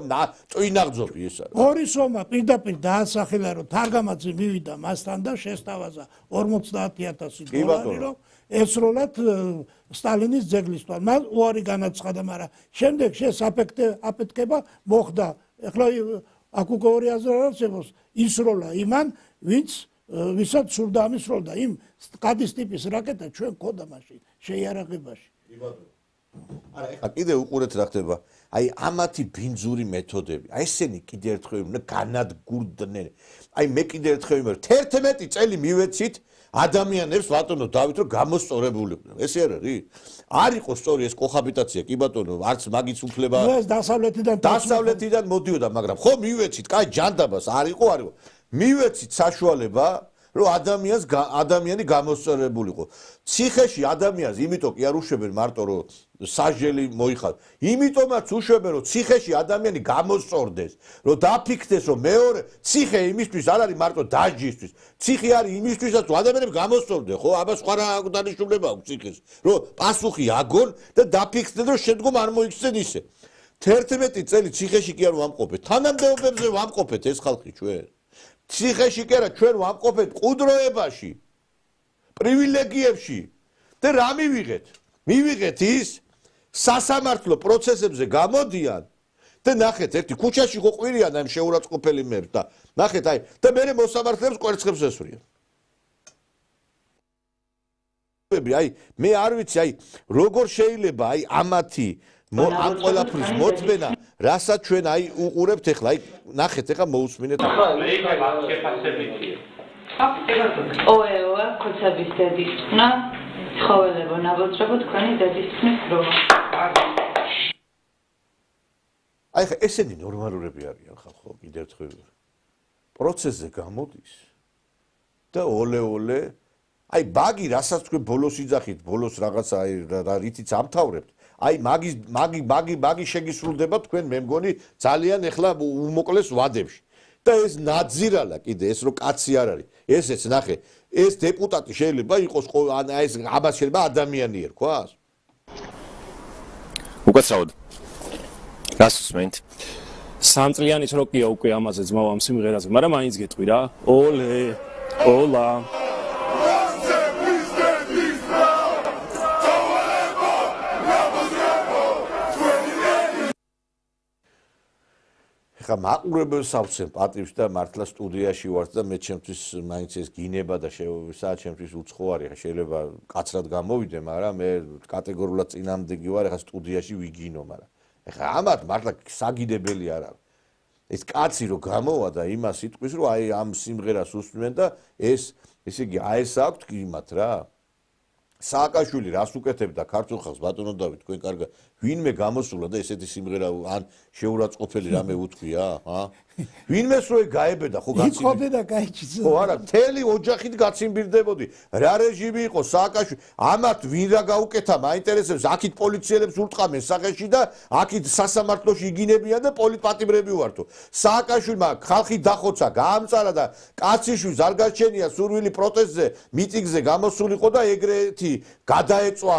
წვინაღძობი ეს არის ბორისოვმა პირდაპირ დაასახელა რომ თარგამაძე მივიდა მასთან და შესთავაზა 50000 დოლარი რომ ესროლათ სტალინის ძეგლისთან. მას უარი განაცხადა, მაგრამ შემდეგ აფეთქება მოხდა. ეხლა აქ უკვე ორი აზრი არსებობს. ისროლა იმან, ვისაც სურდა ამისროლდა იმ სკადის ტიპის რაკეტა ჩვენ გქონდა მაშინ შეიარაღებაში. არა, ეხლა კიდე უყურეთ რა ხდება. აი ამათი ბინძური მეთოდები. აი ესენი კიდე ერთხელ უნდა განადგურდნენ. აი მე კიდე ერთხელ ვიმეორე 11 წელი მივეცით ადამიანებს ბატონო დავით რომ გამოსწორებულიყვნენ. ესე არ არის? არ იყო სწორი ეს კოჰაბიტაცია, კი ბატონო, არც მაგის უფლება. ეს დასავლეთიდან მოდიოდა, მაგრამ ხო მივეცით, კაი ჯანდაბას არ იყო. მივეცით საშუალება, რომ ადამიანი გამოსწორებულიყო. ციხეში ადამიანს იმიტომ კი არ უშვებენ მარტო რომ სასჯელი მოიხადოს. იმიტომაც უშვებენ რომ ციხეში ადამიანი გამოსწორდეს, რომ დაფიქრდეს რომ მეორე ციხე იმისთვის არ არის მარტო დაჯისთვის. ციხე არის იმისთვისაც რომ ადამიანები გამოსწორდნენ, ხო? აბა სხვა რა დანიშნულება აქვს ციხეს, რომ პასუხი აგონ და დაფიქრდნენ რომ შემდგომ არ მოიქცენ ისე. 11 წელი ციხეში კი არ ვამყოფეთ. თანამდებობებზე ვამყოფეთ ეს ხალხი ჩვენ. ციხეში კი არა ჩვენ ვამყოფეთ ყუდროებაში პრივილეგიებში და რა მივიღეთ ის სასამართლო პროცესებზე გამოდიან და ნახეთ ერთი ქუჩაში ხო ყვირიან ამ შეურაცხყოფელი მერს და ნახეთ აი და მე მოსამართლეებს კვერცხებს ესვრიან აი მე არ ვიცი აი როგორ შეიძლება აი ამათი ამ ყველაფრის მოწმენა რასაც ჩვენ აი უყურებთ ეხლა აი ნახეთ ეხლა მოусმინეთ ოეოა ხოცების დედისწნა ცხოველებო ნაბოძრებო თქვენი დედისწნის დრო აი ხა ესენი ნორმალურები არიან ხალხო კიდევ ერთხელ პროცესზე გამოდის და ოლე აი ბაგი რასაც თქვენ ბოლოს იძახით ბოლოს რაღაცა აი რითიც ამთავრებთ აი მაგი შეგისრულდება თქვენ მე მგონი ძალიან ეხლა უმოკლეს ვადებში და ეს ნაძირალა კიდე ეს რო კაცი არ არის ესეც ნახე ეს დეპუტატი შეიძლება იყოს აი ეს აბა შეიძლება ადამიანი ერქვას უკაცრავად რას უსმენთ სამწლიანი როკია უკვე ამაზე ძმაო ამ სიმღერაზე მაგრამ მაინც გეტყვი რა ოლა ეხლა მაყურებელს ავცენ პატივს და მართლა სტუდიაში ვართ და მე ჩემთვის მაინც ეს გინება და შესაძლოა ჩემთვის უცხო არის, ხა შეიძლება კაცრად გამოვიდე, მაგრამ მე კატეგორიულად წინამდები ვარ, ეხლა სტუდიაში ვიგინო, მაგრამ ეხლა ამათ მართლა საგიდებელი არ არის. ეს კაცი რო გამოვა და იმას იტყვის, რომ აი ამ სიმღერას უსმენ და ესე იგი აეს აქვთ იმათ რა. სააკაშვილი რას უკეთებდა ქართულ ხალხს ბატონო დავით თქვენ კარგად ვინმე გამოსულა და ესეთი სიმღერა ან შეურაცხყოფელი რამე უთქვია ჰა ვინმეს რო გაებედა ხო გაცინი იკობედა გაიჩის ხო არა მთელი ოჯახით გაცინბირდებოდი რა რეჟიმი იყო სააკაშვილი ამათ ვინ რა გაუკეთა მაინტერესებს აქით პოლიციელებს ურტყამენ სახეში და აქით სასამართლოში იგინებიან და პოლიტპატიმრები ვართო სააკაშვილმა ხალხი დახოცა გაამწარა და კაციშვილს არ გარჩენია სურვილი პროტესტზე მიტინგზე გამოსულიყო და ეგრეთი გადაეწვა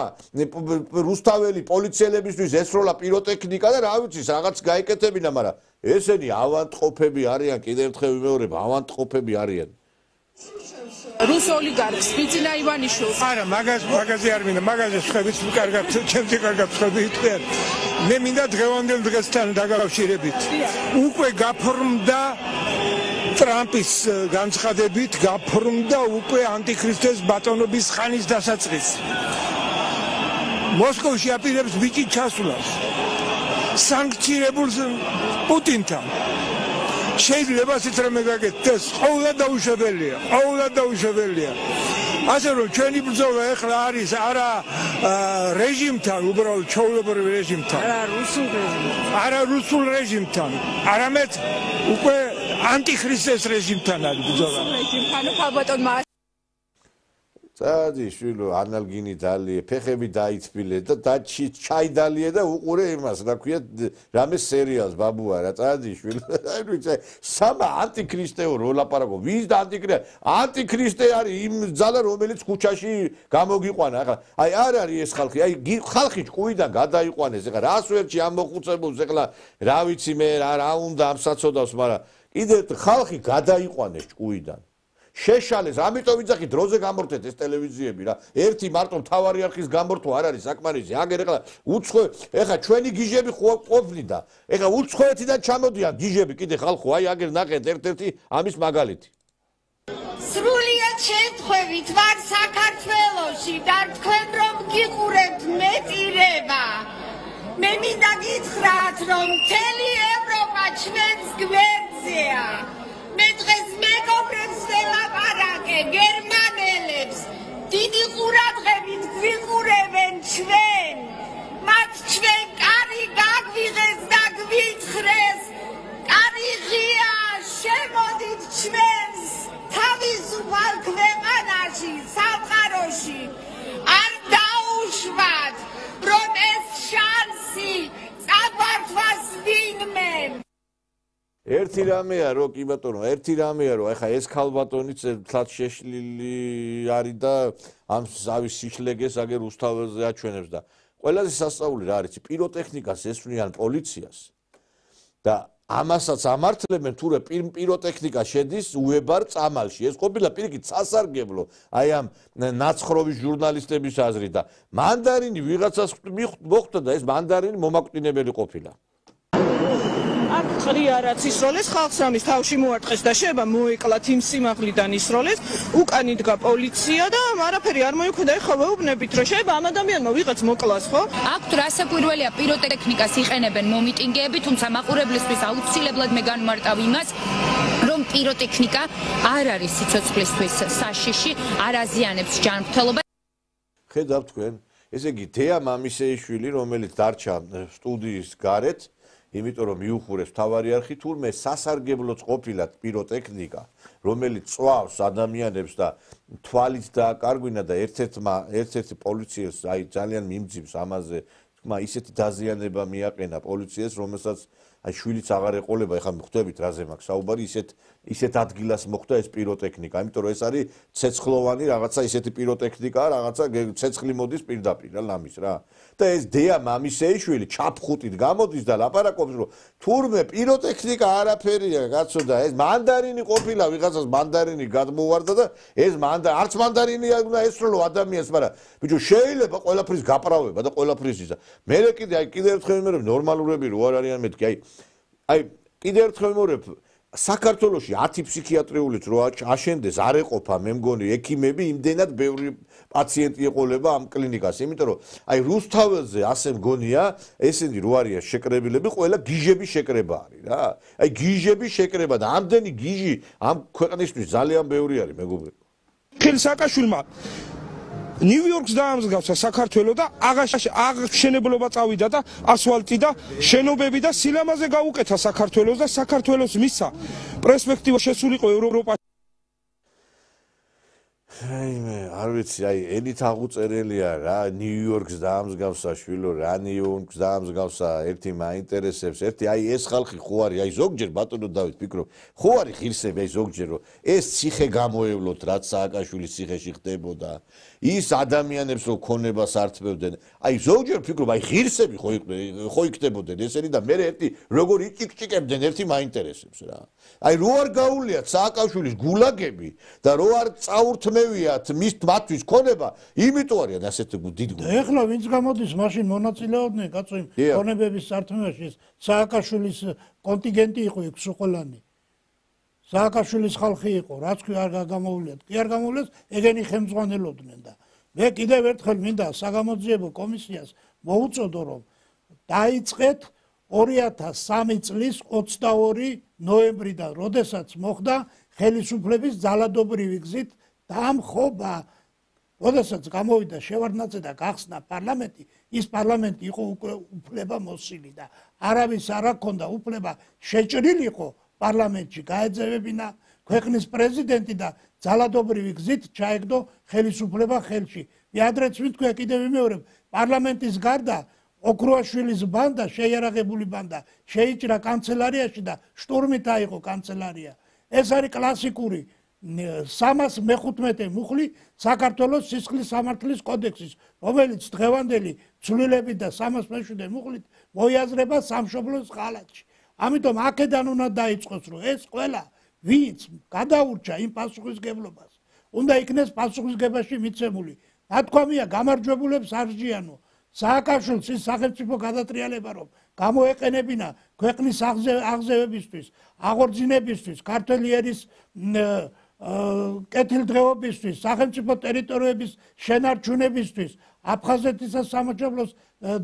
რუსთაველი პოლიციელებისთვის ესროლა პიროტექნიკა და რა ვიცი რაღაც გაიკეთებინა მაგრამ ესენი ავანტყოფები არიან კიდევ ერთხელ ვიმეორებ ავანტყოფები არიან რუს ოლიგარქს ბიძინა ივანიშვილს არა მაგაზე არ მინდა მაგაზე ხებით კარგად ჩემზე კარგად ხებით მე მინდა დღევანდელ დღესთან დაკავშირებით უკვე გაფორმდა ტრამპის განცხადებით გაფორმდა უკვე ანტიქრისტეს ბატონობის ხანის დასაწყისი მოსკოვში აპირებს ბიჭი ჩასვლას სანქცირებულ პუტინთან შეიძლება ისიც რამე გაკეთდეს ყოველად დაუშვებელია ასე რომ ჩვენი ბრძოლა ეხლა არის არა რეჟიმთან უბრალოდ ჩაულებრივ რეჟიმთან არა რუსულ რეჟიმთან არამედ უკვე ანტიქრისტეს რეჟიმთან არის ბრძოლა რეჟიმთან ალბათონ წადიშვილო ანალგინი დალიე ფეხები დაიწბილე და ჩაიდალიე და უყურე იმას რა ქვია რამე სერიალს ბაბუა რა წადიშვილო აი ვიცი სამა ანტიქრისტეო რო ლაპარაკო ვის და ანტიქრისტე არის იმ ძალა რომელიც ქუჩაში გამოგიყვანა ახლა აი არ არის ეს ხალხი აი ხალხი ჭკუიდან გადაიყვანეს ახლა რას ვერჩი ამ მოხუცებულს ახლა რა ვიცი მე რა უნდა ამ საწოდავს მაგრამ კიდე ხალხი გადაიყვანეს ჭკუიდან შეშალეს ამიტომ ვიძახი დროზე გამორთეთ ეს ტელევიზიები რა ერთი მარტო მთავარი არხის გამორთვა არ არის საკმარისი აგერ ეხლა უცხო ეხლა ჩვენი გიჟები ყოფნიდა ეხლა უცხოეთიდან ჩამოდიან გიჟები კიდე ხალხო აი აგერ ნახეთ ერთ-ერთი ამის მაგალითი სრულიად შემთხვევით ვარ საქართველოში და თქვენ რომ გიყურებთ მეტირება მე მინდა გითხრათ რომ მთელი ევროპა ჩვენს გვერდზეა მე დღეს მეგობრებს ველაპარაკე გერმანელებს დიდი ყურადღებით გვიყურებენ ჩვენ მათ ჩვენ კარი გაგვიღეს და გვითხრეს კარი ღია შემოდით ჩვენს თავისუფალ ქვეყანაში სამყაროში არ დაუშვათ რომ ეს შანსი წაგვართვას ვინმე ერთი რამეა რო კი ბატონო ერთი რამეა რო ეხა ეს ქალბატონიც თლად შეშლილი არის და ამ ზავის სიშლეგეს აგერ უსთაველზე აჩვენებს და ყველაზე სასწაული რა არის პიროტექნიკას ესვრიან პოლიციას და ამასაც ამართლებენ თურე პიროტექნიკა შედის უებარ წამალში ეს ყოფილა პირიქით სასარგებლო აი ამ ნაცხროვის ჟურნალისტების აზრით და მანდარინი ვიღაცას მოხვდა და ეს მანდარინი მომაკვდინებელი ყოფილა აქ ყრია რაც ისროლეს ხალხს ამის თავში მოარტყეს და შეიძლება მოეკლათ იმ სიმაღლიდან ისროლეს უკან იდგა პოლიცია და არაფერი არ მოიქმედა ეხლა ვეუბნებით რომ შეიძლება ამ ადამიანმა ვიღაც მოკლას ხო აქვთ რასაკვირველია პიროტექნიკას იყენებენ მომიტინგეები თუმცა მაყურებლისთვის აუცილებლად მე განმარტავ იმას რომ პიროტექნიკა არ არის სიცოცხლისთვის საშიში არ აზიანებს ჯანმრთელობას ხედავთ თქვენ ესე იგი თეა მამისეიშვილი რომელიც დარჩა სტუდიის გარეთ იმიტომ რომ მიუხურეს თავარი არხი თურმე სასარგებლოც ყოფილა პიროტექნიკა რომელიც წვავს ადამიანებს და თვალით დააკარგვინა და ერთ-ერთი პოლიციელს აი ძალიან მიმძიმს ამაზე თქმა ისეთი დაზიანება მიაყენა პოლიციას რომელსაც აი შვილიც აღარ ეყოლება ეხლა მიხვდებით რაზე მაქვს საუბარი ისეთ ადგილას მოხდა ეს პიროტექნიკა იმიტომ რომ ეს არის ცეცხლოვანი რაღაცა ისეთი პიროტექნიკაა რაღაცა ცეცხლი მოდის პირდაპირ რა ლამის რა და ეს დეა მამისეიშვილი ჩაფხუტით გამოდის და ლაპარაკობს რომ თურმე პიროტექნიკა არაფერია კაცო და ეს მანდარინი ყოფილა ვიღაცას მანდარინი გადმოვარდა და ეს არც მანდარინი უნდა ესროლო ადამიანს მაგრამ ბიჭო შეიძლება ყველაფრის გაправება და ყველაფრის ისა მე კიდე ერთხელ ვიმერებ ნორმალურები რო არ არიან მეთქი აი კიდევ ერთხელ ვიმეორებ, საქართველოში 10 ფსიქიატრიულით რო აშენდეს არ ეყოფა მე მგონი ექიმები იმდენად ბევრი პაციენტი ეყოლება ამ კლინიკას, იმიტომ რომ აი რუსთაველზე ასე მგონია, ესენი რო არიან შეკრებილები, ყველა გიჟების შეკრება არის რა. აი გიჟების შეკრება და ამდენი გიჟი ამ ქვეყნისთვის ძალიან ბევრი არის მეგობრებო. ხელი სააკაშვილმა ნიუ-იორკს დაამსგავსა საქართველო და აღშენებლობა წავიდა და ასფალტი და შენობები და სილამაზე გაუკეთა საქართველოს და საქართველოს მისცა პერსპექტივა შესულიყო ევროპაში. არ ვიცი, აი ელით აღუწერელია რა, ნიუ-იორკს დაამსგავსა შვილო, რა ნიუ-იორკს დაამსგავსა, ერთი მაინტერესებს, ერთი აი ეს ხალხი ხო არის, აი ზოგჯერ ბატონო დავით ფიქრობ, ხო არის ღირსები, აი ზოგჯერ რომ ეს ციხე გამოევლოთ, რაც სააკაშვილის ციხეში ხდებოდა, ის ადამიანებს რო ქონებას ართმევდნენ, აი ზოგჯერ ფიქრობ, აი ღირსები ხო იქნებოდნენ ესენი და მე ერთი როგორ იკიკჭიკებდნენ ერთი მაინტერესებს რა. აი რო არ გაუვლიათ სააკაშვილის გულაგები და რო არ წაურთმევიათ მისთვის ქონება, იმიტომ არიან ასეთი დიდ გულაგები. ეხლა ვინც გამოდის მაშინ მონაწილეობდნენ კაცო იმ ქონებების წართმევაში, სააკაშვილის კონტინგენტი იყო იქ სუყოლანი. სააკაშვილის ხალხი იყო, რაც კი არ გამოუვლიათ, კი არ გამოუვლიათ, ეგენი ხელმძღვანელობდნენ და მე კიდევ ერთხელ მინდა საგამოძიებო კომისიას მოუწოდო რომ დაიწყეთ 2003 წლის 22 ნოემბრიდან, როდესაც მოხდა ხელისუფლების ძალადობრივი გზით დამხობა. როდესაც გამოვიდა შევარდნაძე და გახსნა პარლამენტი, ის პარლამენტი იყო უფლება მოსილი და არავის არ აქვს უფლება შეჭრილიყო პარლამენტში გაეძევებინა ქვეყნის პრეზიდენტი და ძალადობრივი გზით ჩაეგდო ხელისუფლება ხელში. მე ადრეც ვიტყვი კიდევ ვიმეორებ, პარლამენტის გარდა ოქროაშვილის ბანდა, შეიარაღებული ბანდა შეიჭრა კანცელარიაში და შტურმით აიღო კანცელარია. ეს არის კლასიკური 315 მუხლი საქართველოს სისხლის სამართლის კოდექსის, რომელიც დღევანდელი ცვლილებით და 307 მუხლით მოიაზრება სამშობლოს ღალატში. ამიტომ აქედან უნდა დაიწყოს, რომ ეს ყველა ვინც გადაურჩა იმ პასუხისგებლობას, უნდა იქნეს პასუხისგებაში მიცემული. ნათქვამია გამარჯვებულებს არ ჟიანო. სააკაშვილს ის სახელმწიფო გადატრიალება რომ გამოეყენებინა ქვეყნის აღზევებისთვის, აღორძინებისთვის, ქართველი ერის კეთილდღეობისთვის, სახელმწიფო ტერიტორიების შენარჩუნებისთვის, აფხაზეთისა სამოჯავროს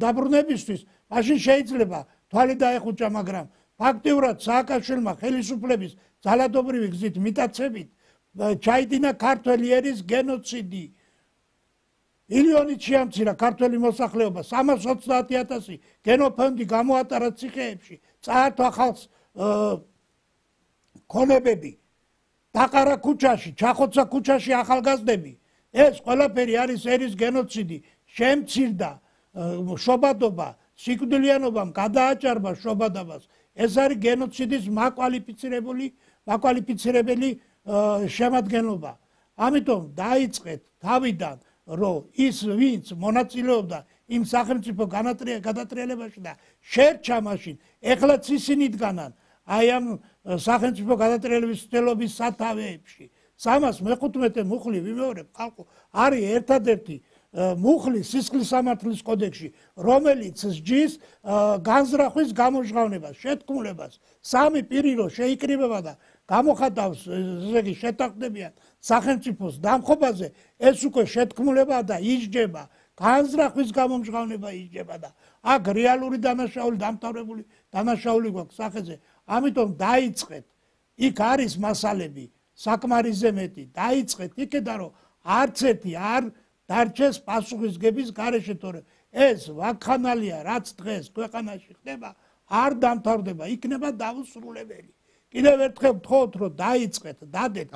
დაბრუნებისთვის, მაშინ შეიძლება თვალი დაეხუჭა, მაგრამ ფაქტიურად სააკაშვილმა ხელისუფლების ძალადობრივი გზით მიტაცებით ჩაიდინა ქართველი ერის გენოციდი. მილიონით შეამცირა ქართველი მოსახლეობა, 330,000 გენოფონდი გამოატარა ციხეებში, წაართვა ხალხს ქონებები, დაყარა ქუჩაში, ჩახოცა ქუჩაში ახალგაზრდები. ეს ყველაფერი არის ერის გენოციდი, შემცირდა შობადობა, სიკვდილიანობამ გადააჭარბა შობადობას. ეს არის გენოციდის მაკვალიფიცირებელი შემადგენლობა. ამიტომ დაიწყეთ თავიდან რომ ის ვინც მონაწილეობდა იმ სახელმწიფო გადატრიალებაში და შერჩა მაშინ, ეხლაც ისინი დგანან აი ამ სახელმწიფო გადატრიალების ცდელობის სათავეებში. 315 მუხლი ვიმეორებ ხალხო არის ერთადერთი მუხლი სისხლის სამართლის კოდექსში, რომელიც სჯის განზრახვის გამოჟღავნებას, შეთქმულებას. სამი პირი რო შეიკრიბება და გამოხატავს, ესე იგი შეთანხმდებიან სახელმწიფოს დამხობაზე, ეს უკვე შეთქმულებაა და ისჯება, განზრახვის გამომჟღავნება ისჯება და აქ რეალური დანაშაული, დამთავრებული დანაშაული გვაქვს სახეზე. ამიტომ დაიწყეთ, იქ არის მასალები, საკმარისზე მეტი, დაიწყეთ იქედან რომ არც ერთი არ დარჩეს პასუხისგების გარეშე, თორე ეს ვაკხანალია, რაც დღეს ქვეყანაში ხდება, არ დამთავრდება, იქნება დაუსრულებელი. კიდევ ერთხელ ვთხოვთ, რომ დაიწყეთ, დადეთ.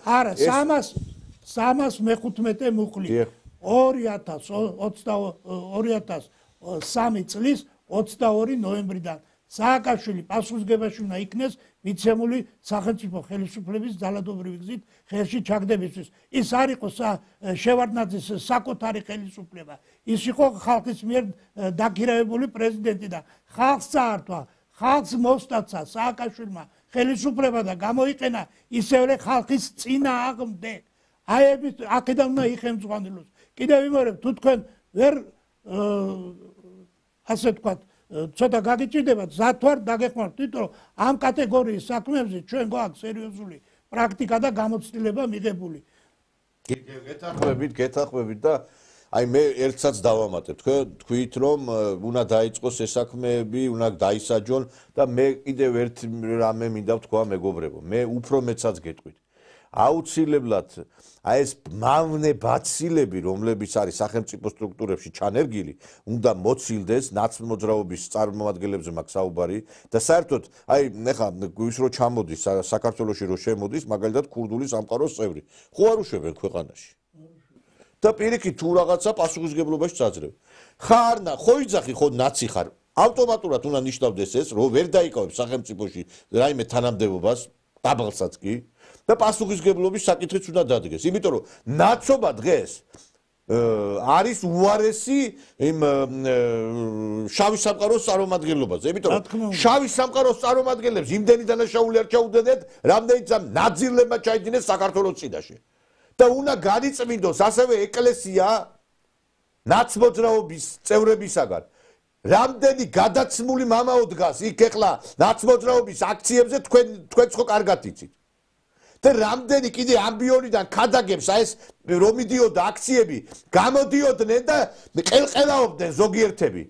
არა, 315 მუხლი 2023 წლის 22 ნოემბრიდან სააკაშვილი პასუხისგებაში უნდა იქნეს მიცემული სახელმწიფო ხელისუფლების ძალადობრივი გზით ხელში ჩაგდებისთვის. ის არ იყო შევარდნაძის საკუთარი ხელისუფლება, ის იყო ხალხის მიერ დაქირავებული პრეზიდენტი და ხალხს წაართვა, ხალხს მოსტაცა სააკაშვილმა ხელისუფლება და გამოიყენა ისევე ხალხის წინააღმდეგ. აი აქედან უნდა იხელმძღვანელოს. კიდევ ვიმეორებ, თუ თქვენ ვერ ასე ვთქვათ ცოტა გაგიჭირდებათ ზად ვარ დაგეხმაროთ თვითონ რომ ამ კატეგორიის საქმეებზე ჩვენ გვაქვს სერიოზული პრაქტიკა და გამოცდილება მიღებული. გეთანხმებით და აი მე ერთსაც დავამატებ თქვით რომ უნდა დაიწყოს ეს საქმეები, უნდა დაისაჯონ და მე კიდევ ერთ რამე მინდა ვთქვა მეგობრებო, მე უფრო მეცაც გეტყვით. აუცილებლად აი ეს მავნე ბაცილები, რომლებიც არის სახელმწიფო სტრუქტურებში ჩანერგილი, უნდა მოცილდეს ნაცმოძრაობის წარმომადგენლებზე მაქვს საუბარი და საერთოდ აი ეხლა ის რო ჩამოდის საქართველოში რო შემოდის, მაგალითად ქურდული სამყაროს წევრი. ხო არ უშვებენ ქვეყანაში. და პირიქით თუ რაღაცა პასუხისგებლობაში წაძლევ. ხარ ხო იძახი ხო ნაცი ხარ. ავტომატურად უნდა ნიშნავდეს ეს, რომ ვერ დაიკავებს სახელმწიფოში რაიმე თანამდებობას, დაბალსაც კი. და პასუხისგებლობის საკითხიც უნდა დადგეს. იმიტომ რომ ნაცობა დღეს არის უარესი იმ შავი სამყაროს წარმომადგენლობაზე. იმიტომ რომ შავი სამყაროს წარმომადგენლებს იმდენი დანაშაული არ ჩაუდენთ, რამდენიც ამ ნაძირლებმა ჩაიდინეს საქართველოს წინაშე. და უნდა განიწმინდოს ასევე ეკლესია ნაცმოძრაობის წევრებისაგან. რამდენი გადაცმული მამაო დგას იქ ეხლა ნაცმოძრაობის აქციებზე თქვენ ხო კარგად იცით. და რამდენი კიდე ამბიონიდან ქადაგებს აი ეს რომ მიდიოდა აქციები, გამოდიოდნენ და ყელყელაობდნენ ზოგიერთები.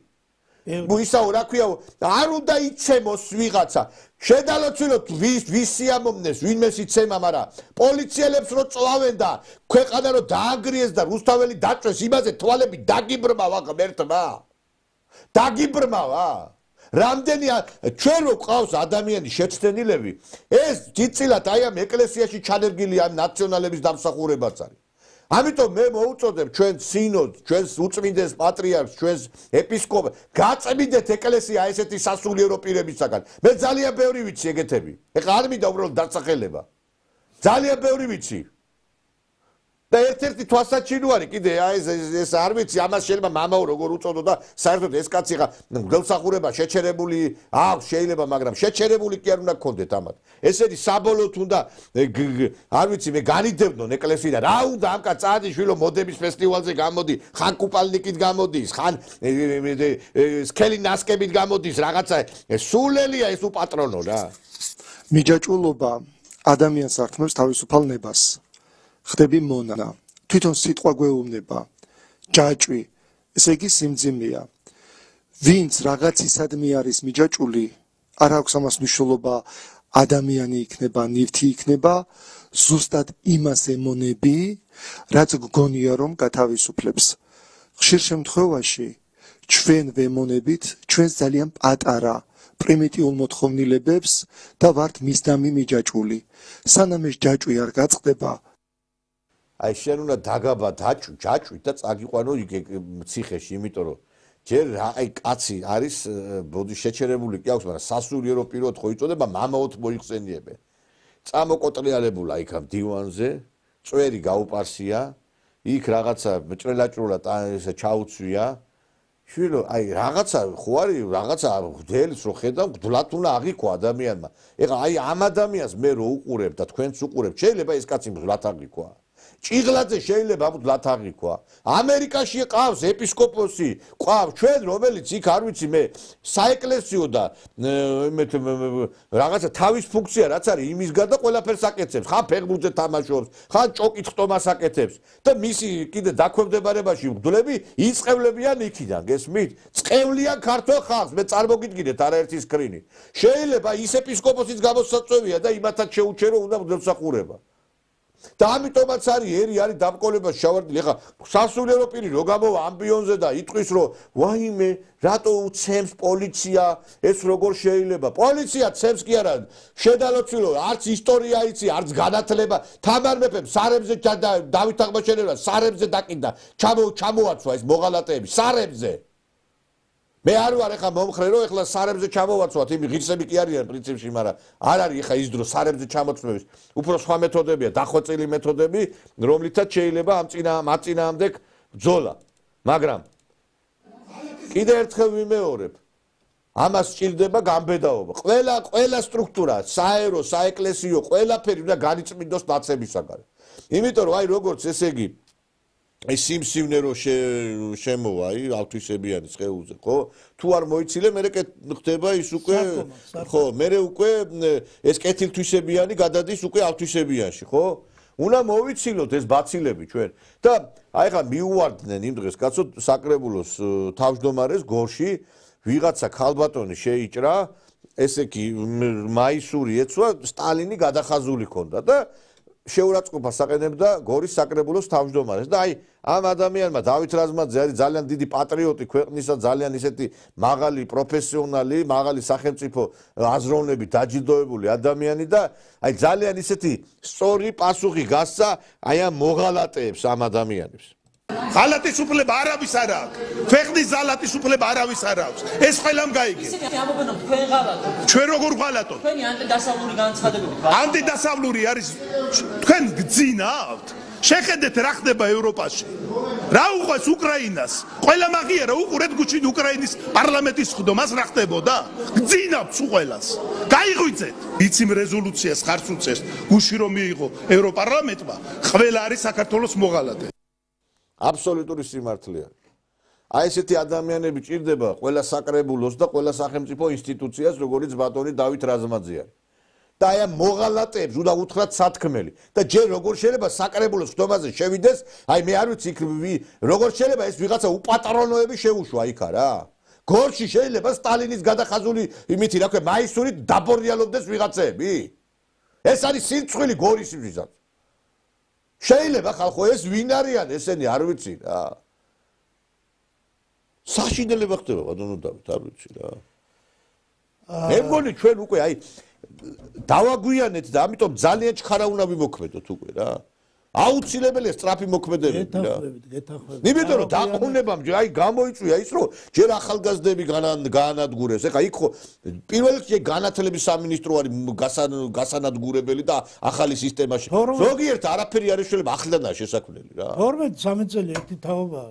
ისაო რა ქვია, არ უნდა იცემოს ვიღაცა. შედალოცილოთ ვის სიამოვნეს, ვინმეს იცემა, მაგრამ პოლიციელებს რო წლავენ და ქვეყანა რო დაანგრიეს და რუსთაველი დაჭრეს, იმაზე თვალები დაგიბრმავა ღმერთმა. დაგიბრმავა. რამდენი ჩვენ რო ყავს ადამიანის შეცდენილები, ეს ძიცილად აი ამ ეკლესიაში ჩანერგილი ამ ნაციონალების დამსახურებაც არის. ამიტომ მე მოუწოდებ ჩვენ სინოდს, ჩვენს უწმინდეს პატრიარქს, ჩვენს ეპისკოპოსს, გაწმიდეთ ეკლესია ესეთი სასულიერო პირებისაგან. მე ძალიან ბევრი ვიცი ეგეთები. ეხლა არ მინდა უბრალოდ დასახელება. ძალიან ბევრი ვიცი. და ერთ-ერთი თვალსაჩინო არის კიდე აი ეს არ ვიცი, ამას შეიძლება მამაო როგორ უწოდო და საერთოდ ეს კაცი ხა გელსახურება შეჩერებული აქვს შეიძლება, მაგრამ შეჩერებული კი არ უნდა გქონდეთ ამათ. ესეთი საბოლოოდ უნდა არ ვიცი მე განიდებდონ ეკლესიიდან. რა უნდა ამ კაცს წაადიშვილო მოდების ფესტივალზე გამოდი, ხან კუპალნიკით გამოდის, ხან სქელი ნასკებით გამოდის, რაღაცა სულელია ეს უპატრონო რა. მიჯაჭვულობა ადამიანს ართმევს თავისუფალ ნებას. ხდები მონა, თვითონ სიტყვა გვეუბნება, ჯაჭვი, ესე იგი სიმძიმეა. ვინც რაღაცისადმი არის მიჯაჭვული, არ აქვს ამას მნიშვნელობა ადამიანი იქნება, ნივთი იქნება, ზუსტად იმას ემონები, რაც გგონია რომ გათავისუფლებს. ხშირ შემთხვევაში ჩვენ ვემონებით ჩვენს ძალიან პატარა პრიმიტიულ მოთხოვნილებებს და ვართ მისდამი მიჯაჭვული. სანამ ეს ჯაჭვი არ გაწყდება, აი შენ უნდა დაგაბა ჯაჭვით და წაგიყვანო ციხეში, იმიტომ რომ ჯერ აი კაცი არის ბოდი შეჩერებული კი აქვს, მაგრამ სასულიერო პირად ხო იწოდება, მამაოთ მოიხსენიებენ. წამოკოტრიალებულა იქ ამ დივანზე, წვერი გაუპარსია, იქ რაღაცა ჭრელაჭრულად ესე ჩაუცვია. შვილო, აი რაღაცა ხო არის, რაღაცა გდელს რო ხედავ, გდლად უნდა აღიქვა ადამიანმა. ეხლა აი ამ ადამიანს მე რო უყურებ და თქვენც უყურებთ, შეიძლება ეს კაცი გდლად აღიქვა. ჭიღლაძე შეიძლება მუდლად აღიქვა. ამერიკაში ყავს ეპისკოპოსი, ყავს ჩვენ რომელიც იქ არ ვიცი მე საეკლესიო და რაღაცა თავის ფუნქცია რაც არის იმისგან და ყველაფერს აკეთებს. ხან ფეხბურთზე თამაშობს, ხან ჭოკით ხტომას აკეთებს და მისი კიდე დაქვემდებარებაში მგდლები იწევლებიან იქიდან, გესმით? წევლიან ქართულ ხალხს, მე წარმოგიდგინეთ არაერთი სკრინი. შეიძლება ის ეპისკოპოსიც გამოსაწვევია და იმათაც შეუჩერო უნდა მგდელსახურება. და ამიტომაც არის დამკოლებას შავარდილი. ეხლა სასულიერო პირი რო გამოვა ამბიონზე და იტყვის რომ ვაიმე რატო უცემს პოლიცია, ეს როგორ შეიძლება? პოლიცია ცემს კი არა, შედალოცილო, არც ისტორია იცი, არც განათლება. თამარ მეფემ სარებზე დავით აღმაშენებელმა სარებზე დაკიდა, ჩამოაცვა ეს მოღალატეები სარებზე. მე არ ვარ ეხლა მომხრე რომ ეხლა სარებზე ჩამოვაცვათ, იმ ღირსები კი არიან პრინციპში, მაგრამ არ არის ეხლა ის დრო სარებზე ჩამოწმების. უფრო სხვა მეთოდებია, დახვეწილი მეთოდები, რომლითაც შეიძლება ამ წინააღმდეგ ბრძოლა. მაგრამ კიდე ერთხელ ვიმეორებ, ამას სჭირდება გამბედაობა. ყველა სტრუქტურა, საერო, საეკლესიო, ყველაფერი უნდა განიწმინდოს ნაცებისაგან. იმიტომ რომ აი როგორც ესე იგი აი სიმსივნე რო შემოვა აი ავთვისებიანი სხეულზე ხო თუ არ მოიცილე მე ხდება ის უკვე ხო მე უკვე ეს კეთილთვისებიანი გადადის უკვე ავთვისებიანში ხო უნდა მოვიცილოთ ეს ბაცილები ჩვენ და აი ხა მიუვარდნენ იმ დღეს კაცო საკრებულოს თავმჯდომარეს გორში ვიღაცა ქალბატონი შეიჭრა ესე კი მაისური ეცვა სტალინი გადახაზული ქონდა და შეურაცხყოფას აყენებდა გორის საკრებულოს თავმჯდომარეს და აი ამ ადამიანმა დავით რაზმაძე არის ძალიან დიდი პატრიოტი ქვეყნისა ძალიან ისეთი მაღალი პროფესიონალი მაღალი სახელმწიფო აზროვნებით დაჯილდოებული ადამიანი და აი ძალიან ისეთი სწორი პასუხი გასცა აი ამ მოღალატეებს ამ ადამიანებს ღალატის უფლება არავის არ აქვს. ქვეყნის ღალატის უფლება არავის არ აქვს. ეს ყველამ გაიგე. ისინი ამობენ რომ თქვენ ღალატობთ. ჩვენ როგორ ღალატობთ? თქვენი ანტიდასავლური განცხადებებით. ანტიდასავლური არის თქვენ გძინავთ. შეხედეთ რა ხდება ევროპაში. რა უყვეს უკრაინას? ყველა მაგიერა უყურეთ გუჩინ უკრაინის პარლამენტის ხდომას რა ხდებოდა? გძინავთ უყველას. გაიღვიძეთ. იცი რეზოლუციას ხარც უწევს. გუში რომ მიიღო ევროპარლამენტმა, ყველა არის საქართველოს მოღალატე. აბსოლუტური სიმართლეა. აი ესეთი ადამიანები ჭირდება ყველა საკრებულოს და ყველა სახელმწიფო ინსტიტუციას, როგორც ბატონი დავით რაზმაძე არის. და აი ამ მოღალატეებს უნდა უთხრათ სათქმელი და ჯერ როგორ შეიძლება საკრებულოს ხდომაზე შევიდეს, აი მე არ ვიცი იქ როგორ შეიძლება ეს ვიღაცა უპატრონოები შეუშვა იქა რა. გორში შეიძლება სტალინის გადახაზული იმითი რა ქვია მაისურით დაბორიალობდეს ვიღაცები. ეს არის სირცხვილი გორისისთვისაც. შეიძლება ხალხო ეს ვინ არიან ესენი არ ვიცი რა საშინელება ხდება ბატონო დავით არ ვიცი რა მე მგონი ჩვენ უკვე აი დავაგვიანეთ და ამიტომ ძალიან ჩხარა უნდა ვიმოქმედოთ უკვე რა აუცილებელია სწრაფი მოქმედებები რა გეთანხმებით იმიტომ რომ დაყუნებამ აი გამოიწვია ის რომ ჯერ ახალგაზრდები გაანადგურეს ეხა იქ ხო პირველ რიგში განათლების სამინისტრო არის გასანადგურებელი და ახალი სისტემაში ზოგიერთ არაფერი არ შეიძლება ახლადაა შესაქმნელი რა 12-13 წელი ერთი თაობაა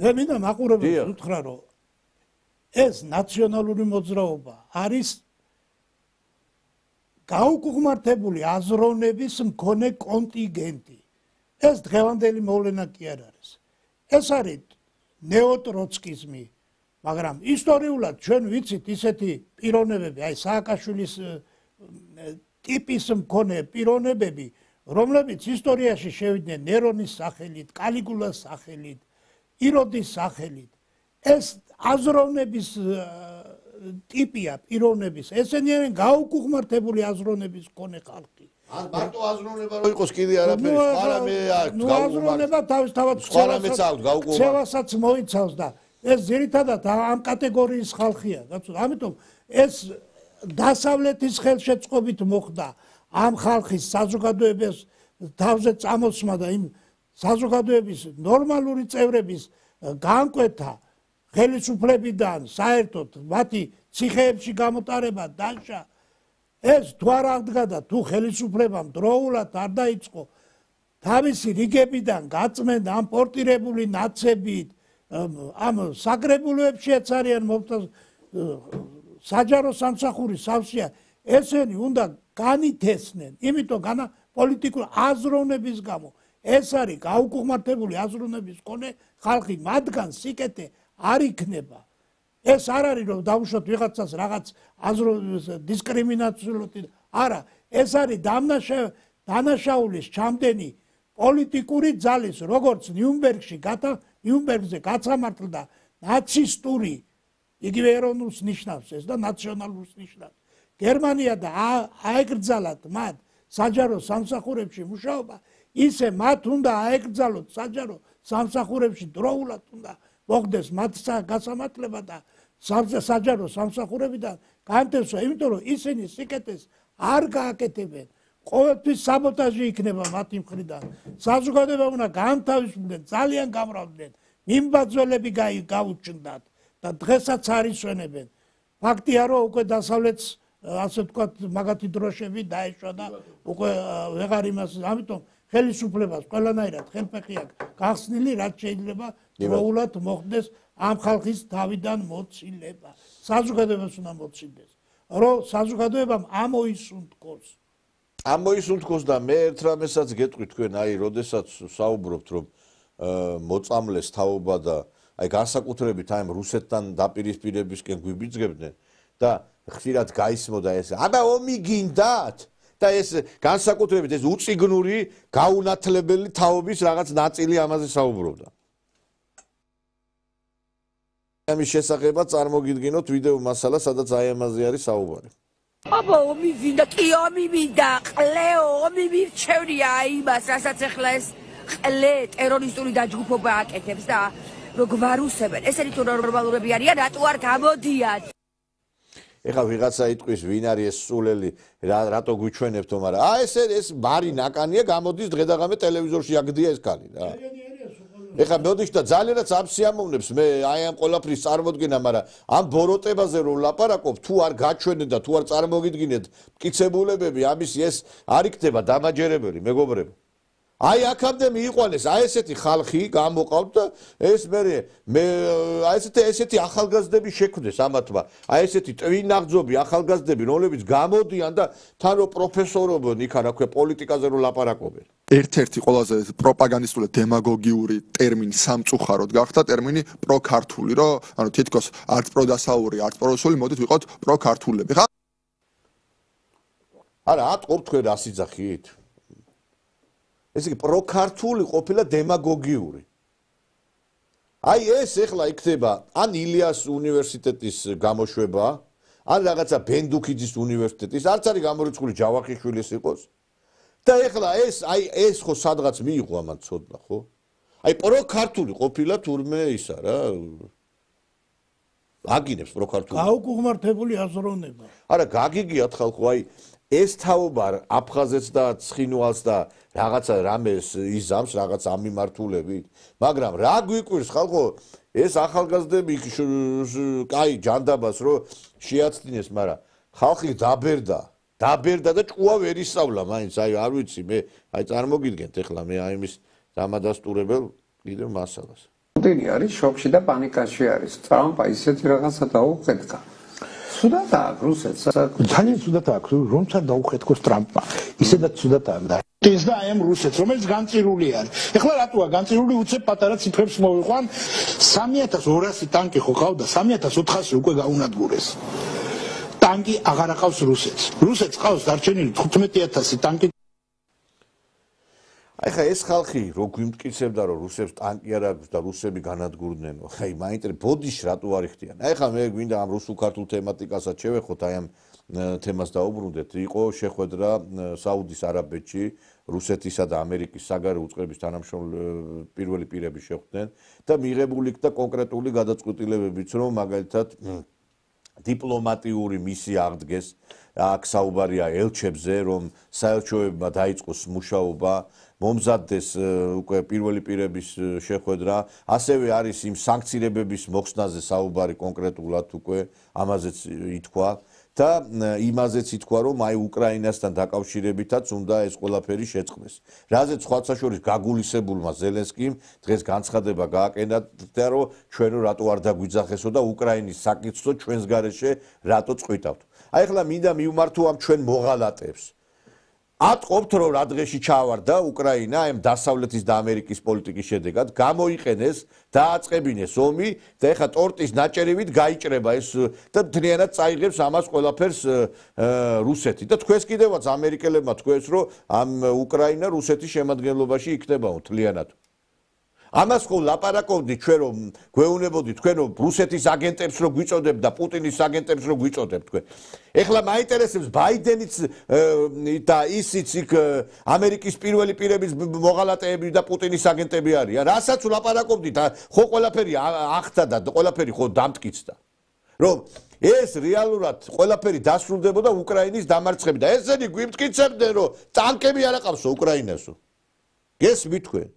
მე მინდა მაყურებელს უთხრა რომ ეს ნაციონალური მოძრაობა არის გაუკუღმართებული აზროვნების მქონე კონტინგენტი. ეს დღევანდელი მოვლენა კი არ არის. ეს არის ნეოტროცკიზმი, მაგრამ ისტორიულად ჩვენ ვიცით ისეთი პიროვნებები, აი სააკაშვილის ტიპის მქონე პიროვნებები, რომლებიც ისტორიაში შევიდნენ ნერონის სახელით, კალიგულას სახელით, იროდის სახელით. ეს აზროვნების ტიპია პიროვნების ესენი არიან გაუკუღმართებული აზროვნების მქონე ხალხი ან მარტო აზროვნება რო იყოს კიდე არაფერი სხვა რამე აქვს აზროვნება თავისთავად ცევასაც მოიცავს და ეს ძირითადად ამ კატეგორიის ხალხია გაცო ამიტომ ეს დასავლეთის ხელშეწყობით მოხდა ამ ხალხის საზოგადოების თავზე წამოსმა და იმ საზოგადოების ნორმალური წევრების განკვეთა ხელისუფლებიდან საერთოდ მათი ციხეებში გამოტარება დაშა ეს თუ არ აღდგა და თუ ხელისუფლებამ დროულად არ დაიწყო თავისი რიგებიდან გაწმენდა ამ პორტირებული ნაცებით ამ საკრებულოებშიც არიან საჯარო სამსახური სავსეა ესენი უნდა განითესნენ იმიტომ განა პოლიტიკური აზროვნების გამო ეს არის გაუკუღმართებული აზროვნების მქონე ხალხი მათგან სიკეთე არ იქნება ეს არ არის რომ დავუშვათ ვიღაცას რაღაც დისკრიმინაციულად არა ეს არის დანაშაულის ჩამდენი პოლიტიკური ძალის როგორც ნიუნბერგზე გაცამართლდა ნაცისტური იგივე ეროვნულს ნიშნავს ეს და ნაციონალურს ნიშნავს გერმანია და აეკრძალათ მათ საჯარო სამსახურებში მუშაობა ისე მათ უნდა აეკრძალოთ საჯარო სამსახურებში დროულად უნდა მოხდეს მათ გასამართლება და საჯარო სამსახურებიდან განთავსება, იმიტომ რომ ისინი სიკეთეს არ გააკეთებენ. ყოველთვის საბოტაჟი იქნება მათი მხრიდან. საზოგადოება უნდა განთავისუფლდნენ, ძალიან გამრავლდნენ. მიმბაძველები გაუჩნდათ და დღესაც არ ისვენებენ. ფაქტია რომ უკვე დასავლეთს ასე ვთქვათ მაგათი დროშები დაეშვა და უკვე ვეღარ იმას ამიტომ ხელისუფლებას ყველანაირად ხელფეხი აქვს გახსნილი რაც შეიძლება დროულად მოხდეს ამ ხალხის თავიდან მოცილება საზოგადოებას უნდა მოცილდეს რომ საზოგადოებამ ამოისუნთქოს და მე ერთ რამესაც გეტყვი თქვენ აი როდესაც საუბრობთ რომ მოწამლეს თაობა და აი განსაკუთრებით აი რუსეთთან დაპირისპირებისკენ გვიბიძგებდნენ და ხშირად გაისმოდა ეს აბა ომი გინდათ და ეს განსაკუთრებით ეს უწიგნური გაუნათლებელი თაობის რაღაც ნაწილი ამაზე საუბრობდა. ამის შესახებაც წარმოგიდგინოთ ვიდეო მასალა, სადაც აი ამაზე არის საუბარი. აბა ომი გინდა, კი ომი მინდა, ყლეო, ომი მირჩევნია იმას, რასაც ახლა ეს ყლე ტერორისტული დაჯგუფობა აკეთებს და რო გვარუსებენ. ესენი თუ ნორმალურები არიან, რატო არ გამოდიან? ეხლა ვიღაცა იტყვის ვინ არის ეს სულელი, რატო გვიჩვენებთო, მაგრამ ეს ბარი ნაკანია, გამოდის დღე-დაღამე ტელევიზორში აგდია ეს კალი რა. ეხლა მოდიშ და ძალიანაც აფსიამოვნებს მე აი ამ ყოლაფრის წარმოდგენა, მაგრამ ამ ბოროტებაზე რომ ლაპარაკობ, თუ არ გაჩვენეთ და თუ არ წარმოგიდგინეთ მტკიცებულებები, ამის ეს არ იქნება დამაჯერებელი, მეგობრებო. აი აქამდე მიიყვანეს, აი ესეთი ხალხი გამოყავთ და ეს მე აი ესეთი ახალგაზრდები შექმნეს ამათმა. აი ესეთი ტვინაღძობი ახალგაზრდები, რომლებიც გამოდიან და თან რო პროფესორობენ იქ აქვე პოლიტიკაზე რო ლაპარაკობენ. ერთ-ერთი ყველაზე პროპაგანდისტული დემაგოგიური ტერმინი სამწუხაროდ გახდა ტერმინი პროქართული, რომ ანუ თითქოს არც პროდასაური, არც პრორუსული, მოდით ვიყოთ პროქართულები. არა, ატყობ თქვენ რას იძახით? ესე იგი პროქართული ყოფილა დემაგოგიური. აი ეს ეხლა იქნება ან ილიას უნივერსიტეტის გამოშვება, ან რაღაცა ბენდუქიძის უნივერსიტეტის, არც არის გამორიცხული ჯავახიშვილის იყოს. და ეხლა ეს ხო სადღაც მიიღო ამან ცოდნა, ხო? აი პროქართული ყოფილა თურმე ისა რა. აგინებს პროქართული. გაუკუღმართებული აზროვნება. არა, გაგიგიათ ხალხო, აი ეს თაობა აფხაზეთს და ცხინვალს და რაღაცა რამეს იზამს რაღაც ამ მიმართულებით, მაგრამ რა გვიკვირს ხალხო, ეს ახალგაზრდები კაი ჯანდაბას რო შეაცდინეს, მაგრამ ხალხი დაბერდა და ჭუა ვერ ისწავლა მაინც, აი არ ვიცი მე, აი წარმოგიდგენთ ეხლა მე აი იმის დამადასტურებელ კიდევ მასალას. მოდელი არის შოკში და პანიკაში არის. ტრამპა ისეთი რაღაცა დაუხეთქა. სუდათ აქვს რუსეთს. ძალიან სუდათ აქვს, რომცა დაუხეთქოს ტრამპმა. ისედაც სუდათ აქვს. ეს და აი ამ რუსეთს, რომელიც განწირული არის. ეხლა რატოა განწირული, უცებ პატარა ციფრებს მოვიყვან. 3200 ტანკი ხო ყავდა, 3400 უკვე გაუნადგურეს. ტანკი აღარ აყავს რუსეთს. რუსეთს ყავს დარჩენილი 15000 ტანკი. აი ხა ეს ხალხი რო გვიმტკიცებდა რომ რუსებს ტანკი არ აქვს და რუსები განადგურდნენ, ხაი მაინტერესებს ბოდიში რატო არ იხდიან. აი ხა მე გვინდა ამ რუსულ-ქართულ თემატიკასაც შევეხოთ, აი ამ თემას დაუბრუნდეთ. იყო შეხვედრა საუდის არაბეთში, რუსეთისა და ამერიკის საგარეო უწყების თანამშრომლები პირველი პირები შეხვდნენ და მიღებული იქნა კონკრეტული გადაწყვეტილებებიც, რომ მაგალითად დიპლომატიური მისია აღდგეს, აქ საუბარია ელჩებზე, რომ საელჩოებმა დაიწყოს მუშაობა, მომზადდეს უკვე პირველი პირების შეხვედრა, ასევე არის იმ სანქციებების მოხსნაზე საუბარი კონკრეტულად უკვე ამაზეც ითქვა და იმაზეც ითქვა, რომ აი უკრაინასთან დაკავშირებითაც უნდა ეს ყველაფერი შეწყდეს. რაზეც სხვათა შორის გაგულისებულმა ზელენსკიმ დღეს განცხადება გააკეთა, რომ ჩვენო რატო არ დაგვიძახესო და უკრაინის საკითხო ჩვენს გარეშე რატო წყვიტავთ. აი ახლა მინდა მივმართო ამ ჩვენ მოღალატებს. ატყობთ რომ რა დღეში ჩავარდა უკრაინა ამ დასავლეთის და ამერიკის პოლიტიკის შედეგად, გამოიყენეს, დააწყებინეს ომი და ეხა ტორტის ნაჭერივით გაიჭრება ეს და მთლიანად წაიღებს ამას ყველაფერს რუსეთი და თქვენს კიდევაც ამერიკელებმა თქვენს რომ ამ უკრაინა რუსეთის შემადგენლობაში იქნებაო მთლიანად. ამას ხო ლაპარაკობდით ჩვენ რომ გვეუბნებოდი თქვენ რომ რუსეთის აგენტებს რო გვიწოდებთ და პუტინის აგენტებს რო გვიწოდებთ თქვენ. ეხლა მაინტერესებს ბაიდენიც და ისიც იქ ამერიკის პირველი პირების მოღალატეები და პუტინის აგენტები არიან. რასაც ლაპარაკობდით, ხო ყველაფერი ახდა და ყველაფერი ხო დამტკიცდა. რომ ეს რეალურად ყველაფერი დასრულდებოდა უკრაინის დამარცხებით და ესენი გვიმტკიცებდნენ რომ ტანკები არ აყავსო უკრაინასო. გესმით თქვენ?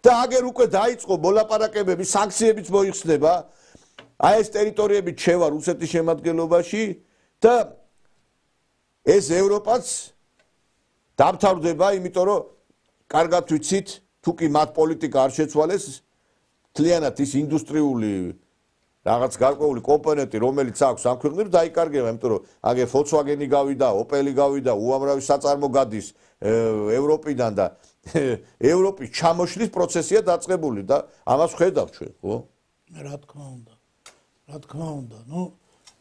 და აგერ უკვე დაიწყო მოლაპარაკებები, სანქციებიც მოიხსნება. აი ეს ტერიტორიები შევა რუსეთის შემადგენლობაში და ეს ევროპაც დამთავრდება, იმიტომ რომ კარგად ვიცით, თუ კი მათ პოლიტიკა არ შეცვალეს, მთლიანად ის ინდუსტრიული რაღაც გარკვეული კომპონენტი, რომელიც აქვს ამ ქვეყნებს დაიკარგება, იმიტომ რომ აგე Volkswagen-ი გავიდა, Opel-ი გავიდა, უამრავი საწარმო გადის ევროპიდან და ევროპის ჩამოშლის პროცესია დაწყებული და ამას ხედავთ ჩვენ, ხო? რა თქმა უნდა. რა თქმა უნდა. ნუ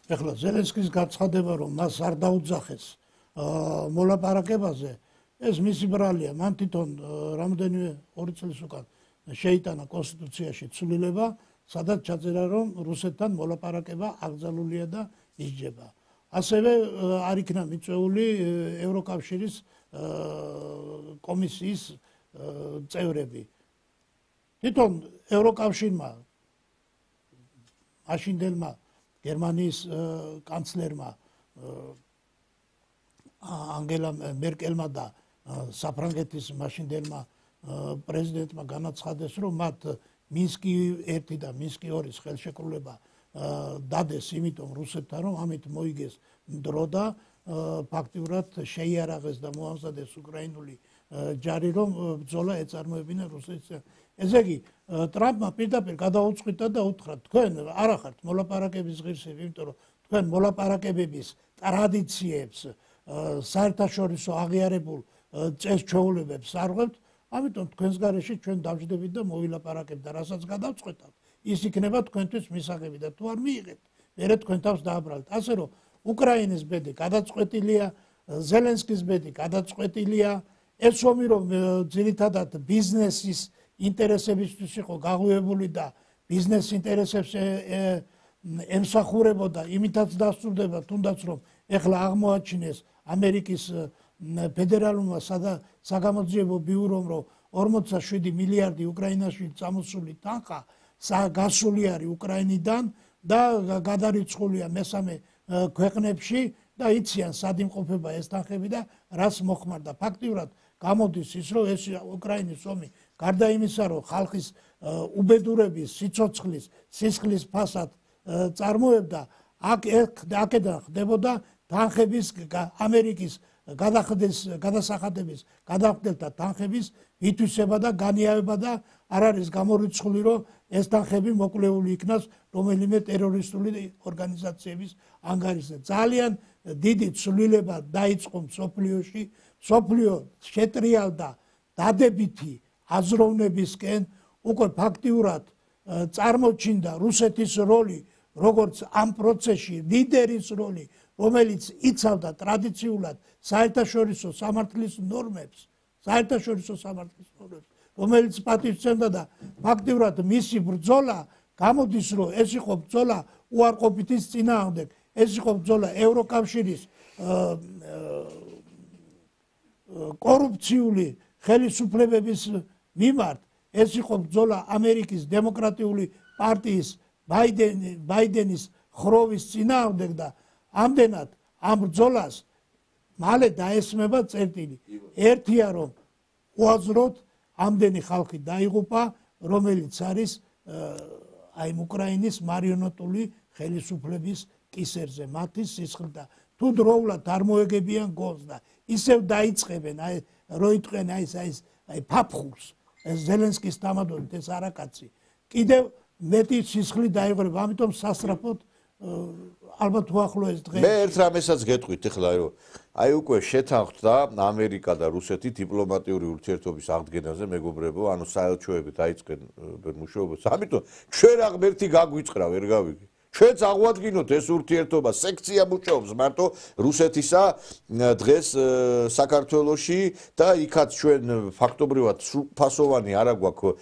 ეხლა ზელენსკის გაცხადება რომ მას არ დაუძახეს მოლაპარაკებაზე, ეს მისი ბრალია. მან თვითონ რამდენიმე 2 წლის უკან შეიტანა კონსტიტუციაში ცვლილება, სადაც ჩაწერა რომ რუსეთთან მოლაპარაკება აკრძალულია და ისჯება. ასევე არ იქნა მიწვეული ევროკავშირის კომისიის წევრები. თვითონ ევროკავშირმა მაშინდელმა გერმანიის კანცლერმა ანგელა მერკელმა და საფრანგეთის მაშინდელმა პრეზიდენტმა განაცხადეს, რომ მათ მინსკი 1 და მინსკი 2-ის ხელშეკრულება დადეს, იმიტომ რუსეთთან, რომ ამით მოიგეს დრო და ფაქტიურად შეიარაღეს და მოამზადეს უკრაინული ჯარი, რომ ბრძოლა ეწარმოებინა რუსეთს. ესე იგი, ტრამპმა პირდაპირ გადაუწყვიტა და უთხრა, თქვენ არ ახართ მოლაპარაკების ღირსები, იმიტომ რომ თქვენ მოლაპარაკებების ტრადიციებს, საერთაშორისო აღიარებულ წესჩვეულებებს არ ღვევთ, ამიტომ თქვენს გარეშე ჩვენ დავждებით და მოვილაპარაკებთ და რასაც გადავწყვეტავთ, ის იქნება თქვენთვის მისაღები და თუ არ მიიღებთ, მერე თქვენ თავს დააბრალეთ. ასე რომ უკრაინის ბედი გადაწყვეტილია, ზელენსკის ბედი გადაწყვეტილია, ეს ომი რომ ძირითადად ბიზნესის ინტერესებისთვის იყო გაღვივებული და ბიზნეს ინტერესებს ემსახურებოდა, იმითაც დასწურდება, თუნდაც რომ ეხლა აღმოაჩინეს ამერიკის ფედერალურმა საგამოძიებო ბიურომ, რომ 47 მილიარდი უკრაინაში წამოსული თანხა გასული არის უკრაინიდან და გადარიცხულია მესამე ქვეყნებში და იციან სად იმყოფება ეს თანხები და რას მოხმარდა. ფაქტიურად გამოდის ის, რომ ეს უკრაინის ომი გარდა იმისა, რომ ხალხის უბედურების, სიცოცხლის, სისხლის ფასად წარმოებდა, აქედან ხდებოდა თანხების ამერიკის გადასახადების გადახდელთა თანხების ითვისება და განიავება და არ არის გამორიცხული, რომ ეს თანხები მოკლეული იქნას რომელიმე ტერორისტული ორგანიზაციების ანგარიშზე. ძალიან დიდი ცვლილება დაიწყო მსოფლიოში, მსოფლიო შეტრიალდა დადებითი აზროვნებისკენ, უკვე ფაქტიურად წარმოჩინდა რუსეთის როლი, როგორც ამ პროცესში ლიდერის როლი, რომელიც იცავდა ტრადიციულად საერთაშორისო სამართლის ნორმებს, რომელიც პატივცემდა და ფაქტიურად მისი ბრძოლა გამოდის, რომ ეს იყო ბრძოლა უარყოფითის წინააღმდეგ, ეს იყო ბრძოლა ევროკავშირის კორუფციული ხელისუფლებების მიმართ, ეს იყო ბრძოლა ამერიკის დემოკრატიული პარტიის ბაიდენის ხროვის წინააღმდეგ და ამდენად ამ ბრძოლას მალე დაესმება წერტილი. ერთია რომ უაზროდ ამდენი ხალხი დაიღუპა, რომელიც არის აი უკრაინის მარიონეტული ხელისუფლების კისერზე, მათი სისხლით და თუ დროულად არ მოეგებიან გონს და ისევ დაიწყებენ აი რო იტყვენ აი ფაფხურს, ეს ზელენსკის თამადობით ეს არაკაცი კიდევ მეტი სისხლი დაიღრება, ამიტომ სასწრაფოდ ალბათ უახლოეს დღე. მე ერთ რამესაც გეტყვით ეხლა, რომ აი უკვე შეთანხმდა ამერიკა და რუსეთი დიპლომატიური ურთიერთობის აღდგენაზე, მეგობრებო, ანუ საელჩოები დაიწყენ მუშაობას. ამიტომ ჩვენ რა ღმერთი გაგვიწყრა, ვერ გავიგე. ჩვენც აღვადგინოთ ეს ურთიერთობა, სექცია მუშაობს მარტო რუსეთისა დღეს საქართველოში და იქაც ჩვენ ფაქტობრივად სრულფასოვანი არა გვაქვს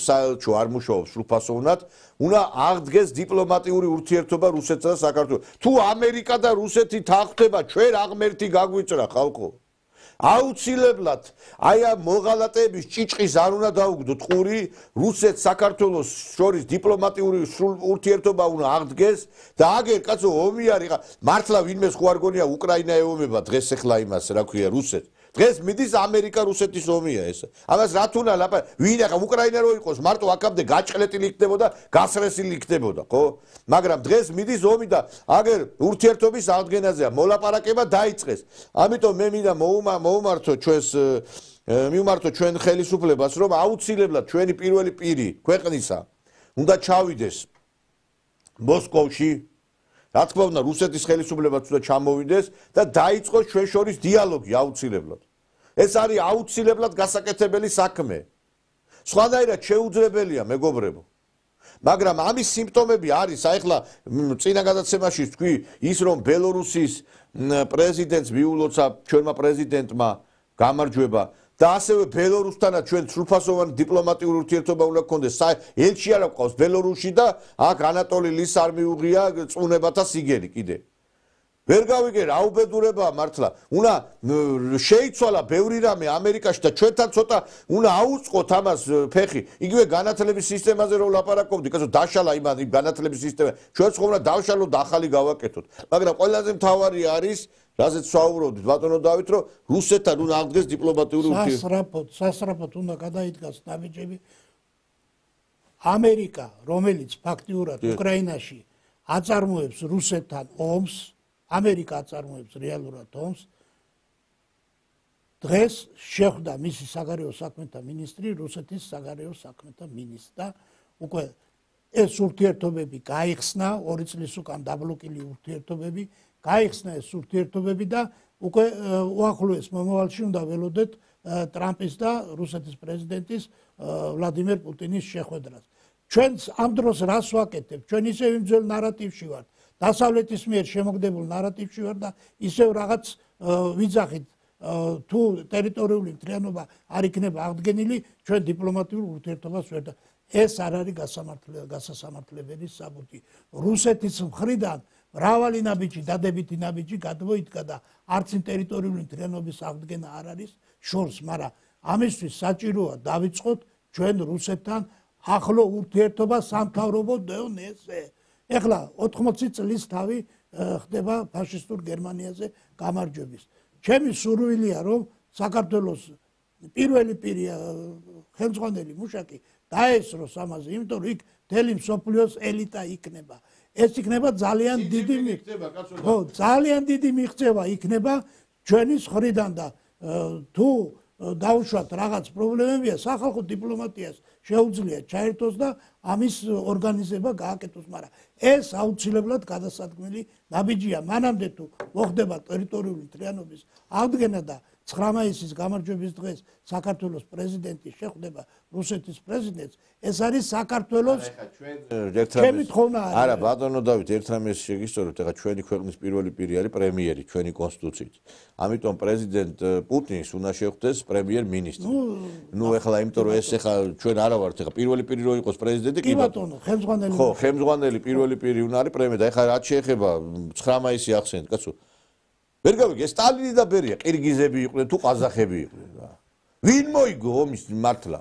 საელჩო არ მუშაობს სრულფასოვნად, უნდა აღდგეს დიპლომატიური ურთიერთობა რუსეთსა და საქართველოს. თუ ამერიკა და რუსეთი თანხდება, ჩვენ რა ღმერთი გაგვიწყრა ხალხო. აუცილებლად აი ამ მოღალატეების ჭიჭყის არ უნდა დაუგდოთ ყური, რუსეთს საქართველოს შორის დიპლომატიური ურთიერთობა უნდა აღდგეს და აგერ კაცო ომი არის, მართლა ვინმეს ხო არ გონია უკრაინა ეომება დღეს ეხლა იმას რა ქვია რუსეთს. დღეს მიდის ამერიკა-რუსეთის ომია ეს. ამას რა თუნა ლაპარაკ, ვინ ახლა უკრაინა რო იყოს, მარტო აქამდე გაჭყლეტილი იქნებოდა, გასრესილი იქნებოდა, ხო? მაგრამ დღეს მიდის ომი და აგერ ურთიერთობის აღდგენაზეა, მოლაპარაკება დაიწყეს. ამიტომ მე მინდა მოვუმართო ჩვენ ხელისუფლებას, რომ აუცილებლად ჩვენი პირველი პირი ქვეყნისა უნდა ჩავიდეს მოსკოვში. რა თქმა უნდა, რუსეთის ხელისუფლებაც უნდა ჩამოვიდეს და დაიწყოს ჩვენ შორის დიალოგი აუცილებლად. ეს არის აუცილებლად გასაკეთებელი საქმე. სხვანაირად შეუძლებელია, მეგობრებო. მაგრამ ამის სიმპტომები არის, ახლა წინა გადაცემაში თქვი ის რომ ბელორუსის პრეზიდენტს მიულოცა ჩვენმა პრეზიდენტმა გამარჯვება და ასევე ბელორუსთანაც ჩვენ სრულფასოვანი დიპლომატიური ურთიერთობა უნდა გქონდეს. ელჩი არ გვყავს ბელორუსში და აქ ანატოლი ლის არ მიუღია წუნებათა სიგელი კიდე. ვერ გავიგე რა უბედურებაა მართლა. უნდა შეიცვალა ბევრი რამე ამერიკაში და ჩვენთან ცოტა უნდა აუწყოთ ამას ფეხი. იგივე განათლების სისტემაზე რომ ლაპარაკობდი, კაცო დაშალა იმ განათლების სისტემა. ჩვენც ხომ უნდა დავშალოთ და ახალი გავაკეთოთ. მაგრამ ყველაზე მთავარი არის რაზეც ვსაუბრობდით ბატონო დავით, რომ რუსეთთან უნდა აღდგეს დიპლომატიური ურთიერთობა. სასწრაფოდ უნდა გადაიდგას ნაბიჯები. ამერიკა, რომელიც ფაქტიურად უკრაინაში აწარმოებს რუსეთთან ომს, ამერიკა აწარმოებს რეალურად ომს. დღეს შეხვდა მისი საგარეო საქმეთა მინისტრი რუსეთის საგარეო საქმეთა მინისტრს და უკვე ეს ურთიერთობები გაიხსნა, 2 წლის უკან დაბლოკილი ურთიერთობები, გაიხსნა ეს ურთიერთობები და უკვე უახლოეს მომავალში უნდა ველოდეთ ტრამპის და რუსეთის პრეზიდენტის ვლადიმერ პუტინის შეხვედრას. ჩვენც ამ დროს რას ვაკეთებთ? ჩვენ ისევ იმ ძველ ნარატივში ვართ. დასავლეთის მიერ შემოგდებულ ნარატივში ვარ და ისევ რაღაც ვიძახით თუ ტერიტორიული მთლიანობა არ იქნება აღდგენილი, ჩვენ დიპლომატიურ ურთიერთობას ვერ და ეს არ არის გასასამართლებელი საბუთი. რუსეთის მხრიდან მრავალი ნაბიჯი, დადებითი ნაბიჯი გადმოიდგა და არც ტერიტორიული მთლიანობის აღდგენა არ არის შორს, მაგრამ ამისთვის საჭიროა დავიწყოთ ჩვენ რუსეთთან ახლო ურთიერთობა სამთავრობო დონეზე. ეხლა 80 წლის თავი ხდება ფაშისტურ გერმანიაზე გამარჯვების. ჩემი სურვილია რომ საქართველოს პირველი პირი ხელმძღვანელი მუშაკი დაესროს ამაზე, იმიტომ რომ იქ მთელი მსოფლიოს ელიტა იქნება. ეს იქნება ძალიან დიდი ძალიან დიდი მიღწევა იქნება ჩვენის მხრიდან და თუ დაუშვათ რაღაც პრობლემებია, სახალხო დიპლომატიას შეუძლია ჩაერთოს და ამის ორგანიზება გააკეთოს, მაგრამ ეს აუცილებლად გადასადგმელი ნაბიჯია. მანამდე თუ მოხდება ტერიტორიული მთლიანობის აღდგენა და 9 მაისის გამარჯვების დღეს საქართველოს პრეზიდენტი შეხვდება რუსეთის პრეზიდენტს, ეს არის საქართველოს ჩემი თხოვნა არის. არა, ბატონო დავით, ერთ რამეს შეგისწორებთ, ეხლა ჩვენი ქვეყნის პირველი პირი არის პრემიერი, ჩვენი კონსტიტუციით. ამიტომ პრეზიდენტ პუტინს უნდა შეხვდეს პრემიერ-მინისტრი. ნუ ეხლა იმიტომ რომ ეს ეხლა ჩვენ არა ვართ, ეხლა პირველი პირი რო იყოს პრეზიდენტი, კი ბატონო, ხელმძღვანელი. ხო, ხელმძღვანელი პირველი პირი უნდა არის პრემიერი და ეხლა რაც შეეხება 9 მაისი ახსენეთ, კაცო. ვერ გავიგე, სტალინი და ბერია, ყირგიზები იყვნენ თუ ყაზახები იყვნენ რა. ვინ მოიგო ომის მართლა?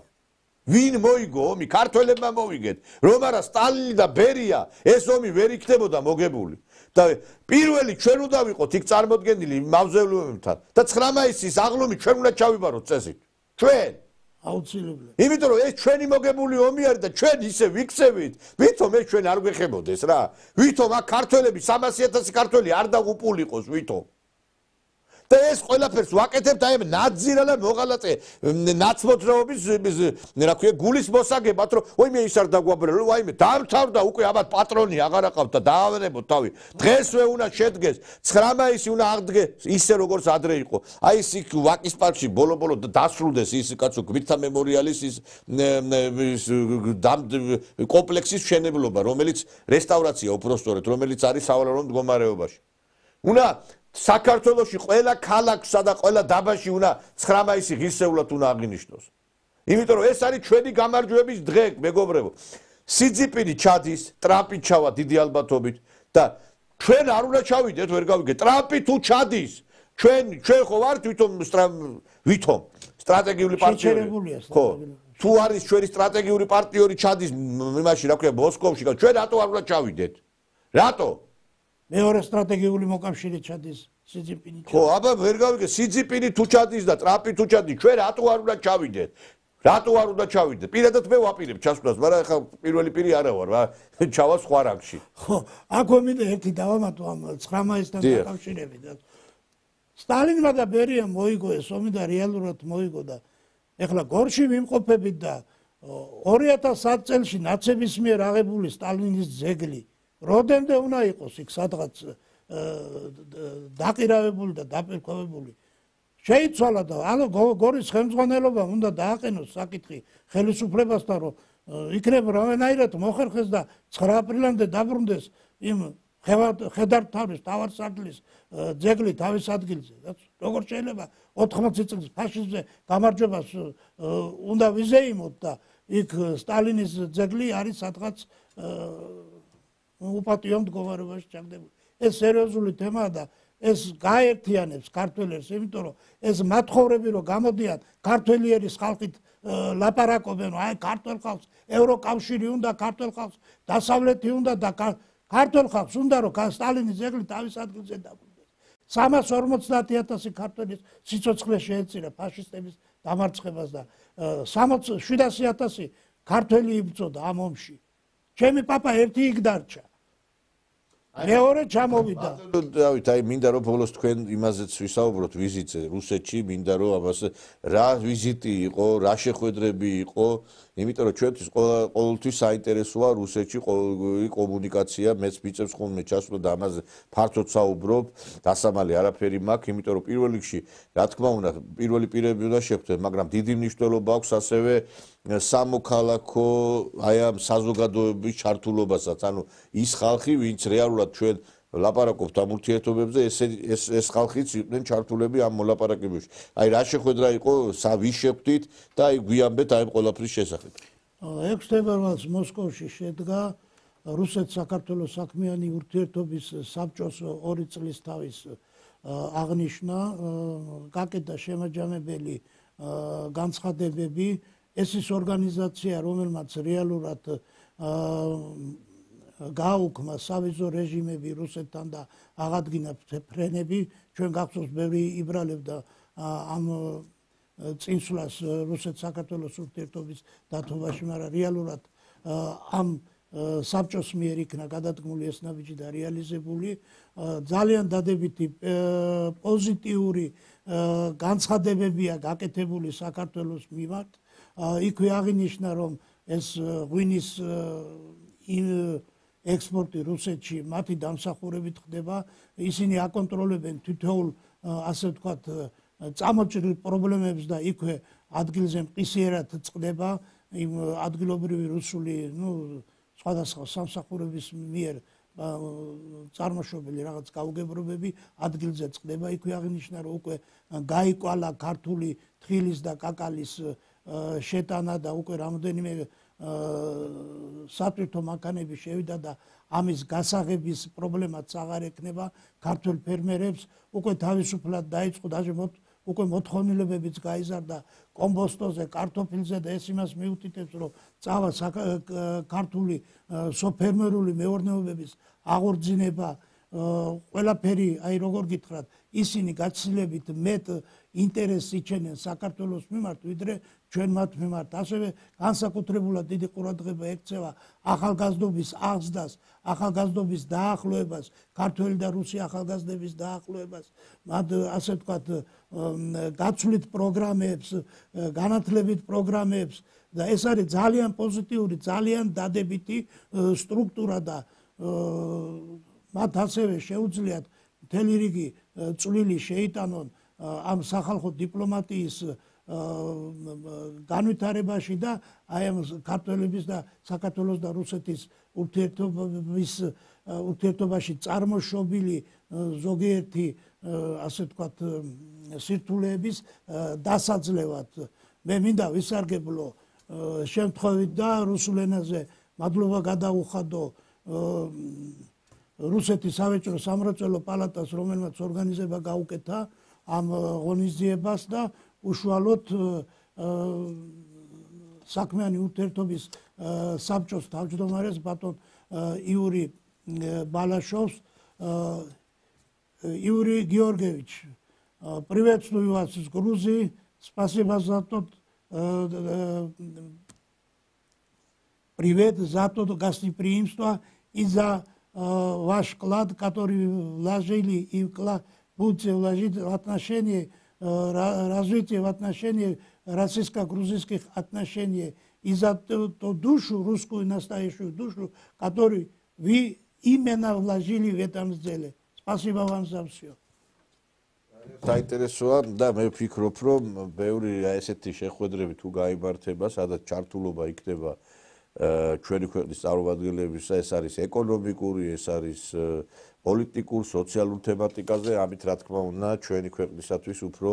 ვინ მოიგო ომი? ქართველებმა მოვიგეთ. რომ არა სტალინი და ბერია, ეს ომი ვერ იქნებოდა მოგებული. და პირველი ჩვენ უნდა ვიყოთ იქ წარმოდგენილი მავზოლეუმთან და 9 მაისის აღლუმი ჩვენ უნდა ჩავიბაროთ წესით. ჩვენ აუცილებლად. იმიტომ რომ ეს ჩვენი მოგებული ომი არის და ჩვენ ისე ვიქცევით, ვითომ ეს ჩვენ არ გვეხებოდეს რა. ვითომ აქ ქართველები 300,000 ქართველი არ დაღუპულიყოს ვითომ. და ეს ყველაფერს ვაკეთებთ აი ნაძირალა მოღალატე ნაცმოძრაობის რა ქვია გულის მოსაგებად რომ ვაიმე ის არ დაგვაბრალო ვაიმე დამთავრდა უკვე აბათ პატრონი აღარ აყავთ და დაავერებოთ თავი დღესვე უნდა შედგეს 9 მაისი უნდა აღდგეს ისე როგორც ადრე იყო აი ის ვაკის პარკში ბოლო-ბოლო დასრულდეს ის კაცო გვირთა მემორიალის ის კომპლექსის მშენებლობა რომელიც რესტავრაცია უпростоრეთ რომელიც არის სავალალო მდგომარეობაში უნდა საქართველოში ყველა ქალაქსა და ყველა დაბაში უნდა 9 მაისი ღირსეულად უნდა აღინიშნოს. იმიტომ რომ ეს არის ჩვენი გამარჯვების დღე, მეგობრებო. სიძიპინი ჩადის, ტრამპი ჩავა დიდი ალბათობით და ჩვენ არ უნდა ჩავიდეთ, ვერ გავიგე. ტრამპი თუ ჩადის, ჩვენ ხო ვართ ვითომ სტრატეგიული პარტნიორი. ხო, თუ არის ჩვენი სტრატეგიული პარტნიორი ჩადის იმაში, რა ქვია, მოსკოვში, ჩვენ რატო არ უნდა ჩავიდეთ? რატო? მეორე სტრატეგიული მოკავშირე ჩადის სიძიპინი. ხო, აბა ვერ გავიგე, სიძიპინი თუ ჩადის და ტრამპი თუ ჩადის, ჩვენ რატო არ უნდა ჩავიდეთ? რატო არ უნდა ჩავიდეთ? პირადად მე ვაპირებ ჩასვლას, მაგრამ ახლა პირველი პირი არა ვარ, რა, ჩავა სხვა რანგში. ხო, აქვე მინდა ერთი დავამატო ამ 9 მაისთან დაკავშირებით. სტალინმა და ბერიამ მოიგო ეს ომი და რეალურად მოიგო და ეხლა გორში ვიმყოფებით და 2010 წელს ნაცების მიერ აღებული სტალინის ძეგლი როდემდე უნდა იყოს იქ სადღაც დაყირავებული და დაპირქვევებული შეიცვალა და ანუ გორის ხელმძღვანელობა უნდა დააყენოს საკითხი ხელისუფლებასთან რომ იქნება რომელნაირად მოხერხეს და 9 აპრილამდე დაბრუნდეს იმ ხედართავის თავარსარდლის ძეგლი თავის ადგილზე. როგორ შეიძლება 80 წლის ფაშიზმზე გამარჯვებას უნდა ვიზეიმოთ და იქ სტალინის ძეგლი არის სადღაც უპატიო მდგომარეობაში ჩაგდებული. ეს სერიოზული თემაა და ეს გაერთიანებს ქართველებს, იმიტომ რომ ეს მათხოვრები რომ გამოდიან ქართველიერის ხალხით ლაპარაკობენ, აი ქართველ ხალხს ევროკავშირი უნდა, ქართველ ხალხს დასავლეთი უნდა და ქართველ ხალხს უნდა რომ სტალინის ძეგლი თავის ადგილზე დაბრუნდეს. 350,000 ქართველის სიცოცხლე შეეწირა ფაშისტების დამარცხებას და 700,000 ქართველი იბრძოდა ამ ომში. ჩემი პაპა ერთი იქ დარჩა. მეორე ჩამოვიდა. დავით, აი მინდა რომ ბოლოს თქვენ იმაზეც ვისაუბროთ ვიზიტზე რუსეთში, მინდა რომ ამას რა ვიზიტი იყო, რა შეხვედრები იყო, იმიტომ რომ ჩვენთვის ყოველთვის საინტერესოა რუსეთში კომუნიკაცია, მეც მიწევს ხოლმე ჩასვლა და ამაზე ფართოდ საუბრობ, დასამალი არაფერი მაქვს, იმიტომ რომ პირველ რიგში, რა თქმა უნდა, პირველი პირები უნდა შეხვდეთ, მაგრამ დიდი მნიშვნელობა აქვს ასევე სამოქალაქო აი ამ საზოგადოების ჩართულობასაც, ანუ ის ხალხი, ვინც რეალურად ჩვენ ლაპარაკობთ ამ ურთიერთობებზე, ეს ხალხიც იყვნენ ჩართულები ამ მოლაპარაკებებში. აი რა შეხვედრა იყო, ვის შეხვდით და აი გვიამბეთ აი ყველაფრის შესახებ. 6 თებერვალს მოსკოვში შედგა რუსეთ-საქართველოს საქმიანი ურთიერთობის საბჭოს 2 წლის თავის აღნიშვნა, გაკეთა შემაჯამებელი განცხადებები. ეს ის ორგანიზაცია, რომელმაც რეალურად გააუქმა სავიზო რეჟიმები რუსეთთან და აღადგინა ფრენები. ჩვენ გახსოვს ბევრი იბრალებდა ამ წინსვლას რუსეთ-საქართველოს ურთიერთობის დათმობაში, მაგრამ რეალურად ამ საბჭოს მიერ იქნა გადადგმული ეს ნაბიჯი და რეალიზებული. ძალიან დადებითი პოზიტიური განცხადებებია გაკეთებული საქართველოს მიმართ. იქვე აღინიშნა რომ ეს ღვინის ექსპორტი რუსეთში მათი დამსახურებით ხდება, ისინი აკონტროლებენ თითოეულ ასე ვთქვათ წამოჭრილ პრობლემებს და იქვე ადგილზე მყისიერად წყდება იმ ადგილობრივი რუსული სხვადასხვა სამსახურების მიერ წარმოშობილი რაღაც გაუგებრობები ადგილზე წყდება. იქვე აღინიშნა რომ უკვე გაიკვალა ქართული თხილის და კაკალის შეტანა და უკვე რამდენიმე სატვირთო მანქანები შევიდა და ამის გასაღების პრობლემაც აღარ ექნება ქართულ ფერმერებს. უკვე თავისუფლად დაიწყო დაჟემოთ უკვე მოთხოვნილებებიც გაიზარდა კომბოსტოზე, კარტოფილზე და ეს იმას მიუთითებს რომ წავა ქართული სოფერმერული მეურნეობების აღორძინება. ყველაფერი აი როგორ გითხრათ, ისინი გაცილებით მეტ ინტერესს იჩენენ საქართველოს მიმართ, ვიდრე ჩვენ მათ მიმართ. ასევე განსაკუთრებულად დიდი ყურადღება ექცევა ახალგაზრდობის აღზრდას, ახალგაზრდობის დაახლოებას, ქართველი და რუსი ახალგაზრდების დაახლოებას, მათ ასე ვთქვათ გაცვლით პროგრამებს, განათლებით პროგრამებს და ეს არის ძალიან პოზიტიური, ძალიან დადებითი სტრუქტურა და მათ ასევე შეუძლიათ მთელი რიგი წვლილი შეიტანონ ამ სახალხო დიპლომატიის განვითარებაში და აი ამ ქართველების და საქართველოს და რუსეთის ურთიერთობაში წარმოშობილი ზოგიერთი ასე ვთქვათ სირთულეების დასაძლევად. მე მინდა ვისარგებლო შემთხვევით და რუსულ ენაზე მადლობა გადაუხადო რუსეთის სავაჭრო სამრეწველო პალატას, რომელმაც ორგანიზება გაუკეთა ამ ღონისძიებას და უშუალოდ საქმიანი ურთიერთობის საბჭოს თავმჯდომარეს ბატონ იური балашовс, Юрий Георгиевич, приветствую вас из Грузии. Спасибо за тот привет, за то гостеприимство и за ваш вклад, который вложили и будете вложить в отношении развития, в отношении российско-грузинских отношений и за ту душу, русскую настоящую душу, которую вы именно вложили в этом деле. Спасибо вам за все. საინტერესოა და მე ვფიქრობ, რომ ბევრი ესეთი შეხვედრები თუ გაიმართება, სადაც ჩართულობა იქნება ჩვენი ქვეყნის წარმომადგენლების, ეს არის ეკონომიკური, ეს არის პოლიტიკურ, სოციალურ თემატიკაზე, ამით რა თქმა უნდა, ჩვენი ქვეყნისათვის უფრო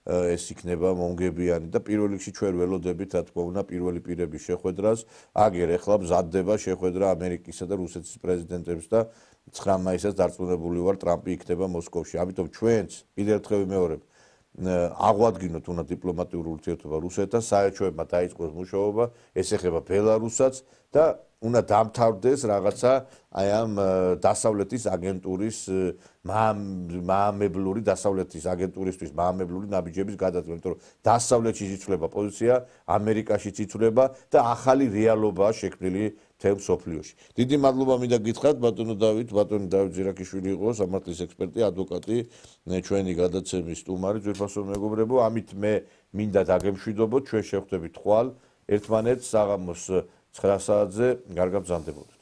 ეს იქნება მომგებიანი და პირველ რიგში ჩვენ ველოდებით, რა თქმა უნდა, პირველი პირების შეხვედრას, აგერ ახლა მზადდება შეხვედრა ამერიკისა და რუსეთის პრეზიდენტებს და 9 მაისს დარწმუნებული ვარ, ტრამპი იქნება მოსკოვში. ამიტომ ჩვენც კიდევ ერთხელ ვიმეორებ, აღვადგინოთ უნდა დიპლომატიური ურთიერთობა რუსეთთან, საელჩოებმა დაიწყოს მუშაობა, ეს ეხება ბელარუსსაც და უნდა დამთავრდეს რაღაცა აი ამ დასავლეთის აგენტურის მაამებლური დასავლეთის აგენტურისთვის მაამებლური ნაბიჯების გადადგმა, იმიტომ რომ დასავლეთში იცვლება პოზიცია, ამერიკაშიც იცვლება და ახალი რეალობაა შექმნილი მთელ მსოფლიოში. დიდი მადლობა მინდა გითხრათ ბატონო დავით ძირაქიშვილი იყო სამართლის ექსპერტი, ადვოკატი, ჩვენი გადაცემის სტუმარი, ძვირფასო მეგობრებო, ამით მე მინდა დაგემშვიდობოთ, ჩვენ შევხვდებით ხვალ ერთმანეთს საღამოს 9 საათზე, გარგაბრძანდებოდეთ.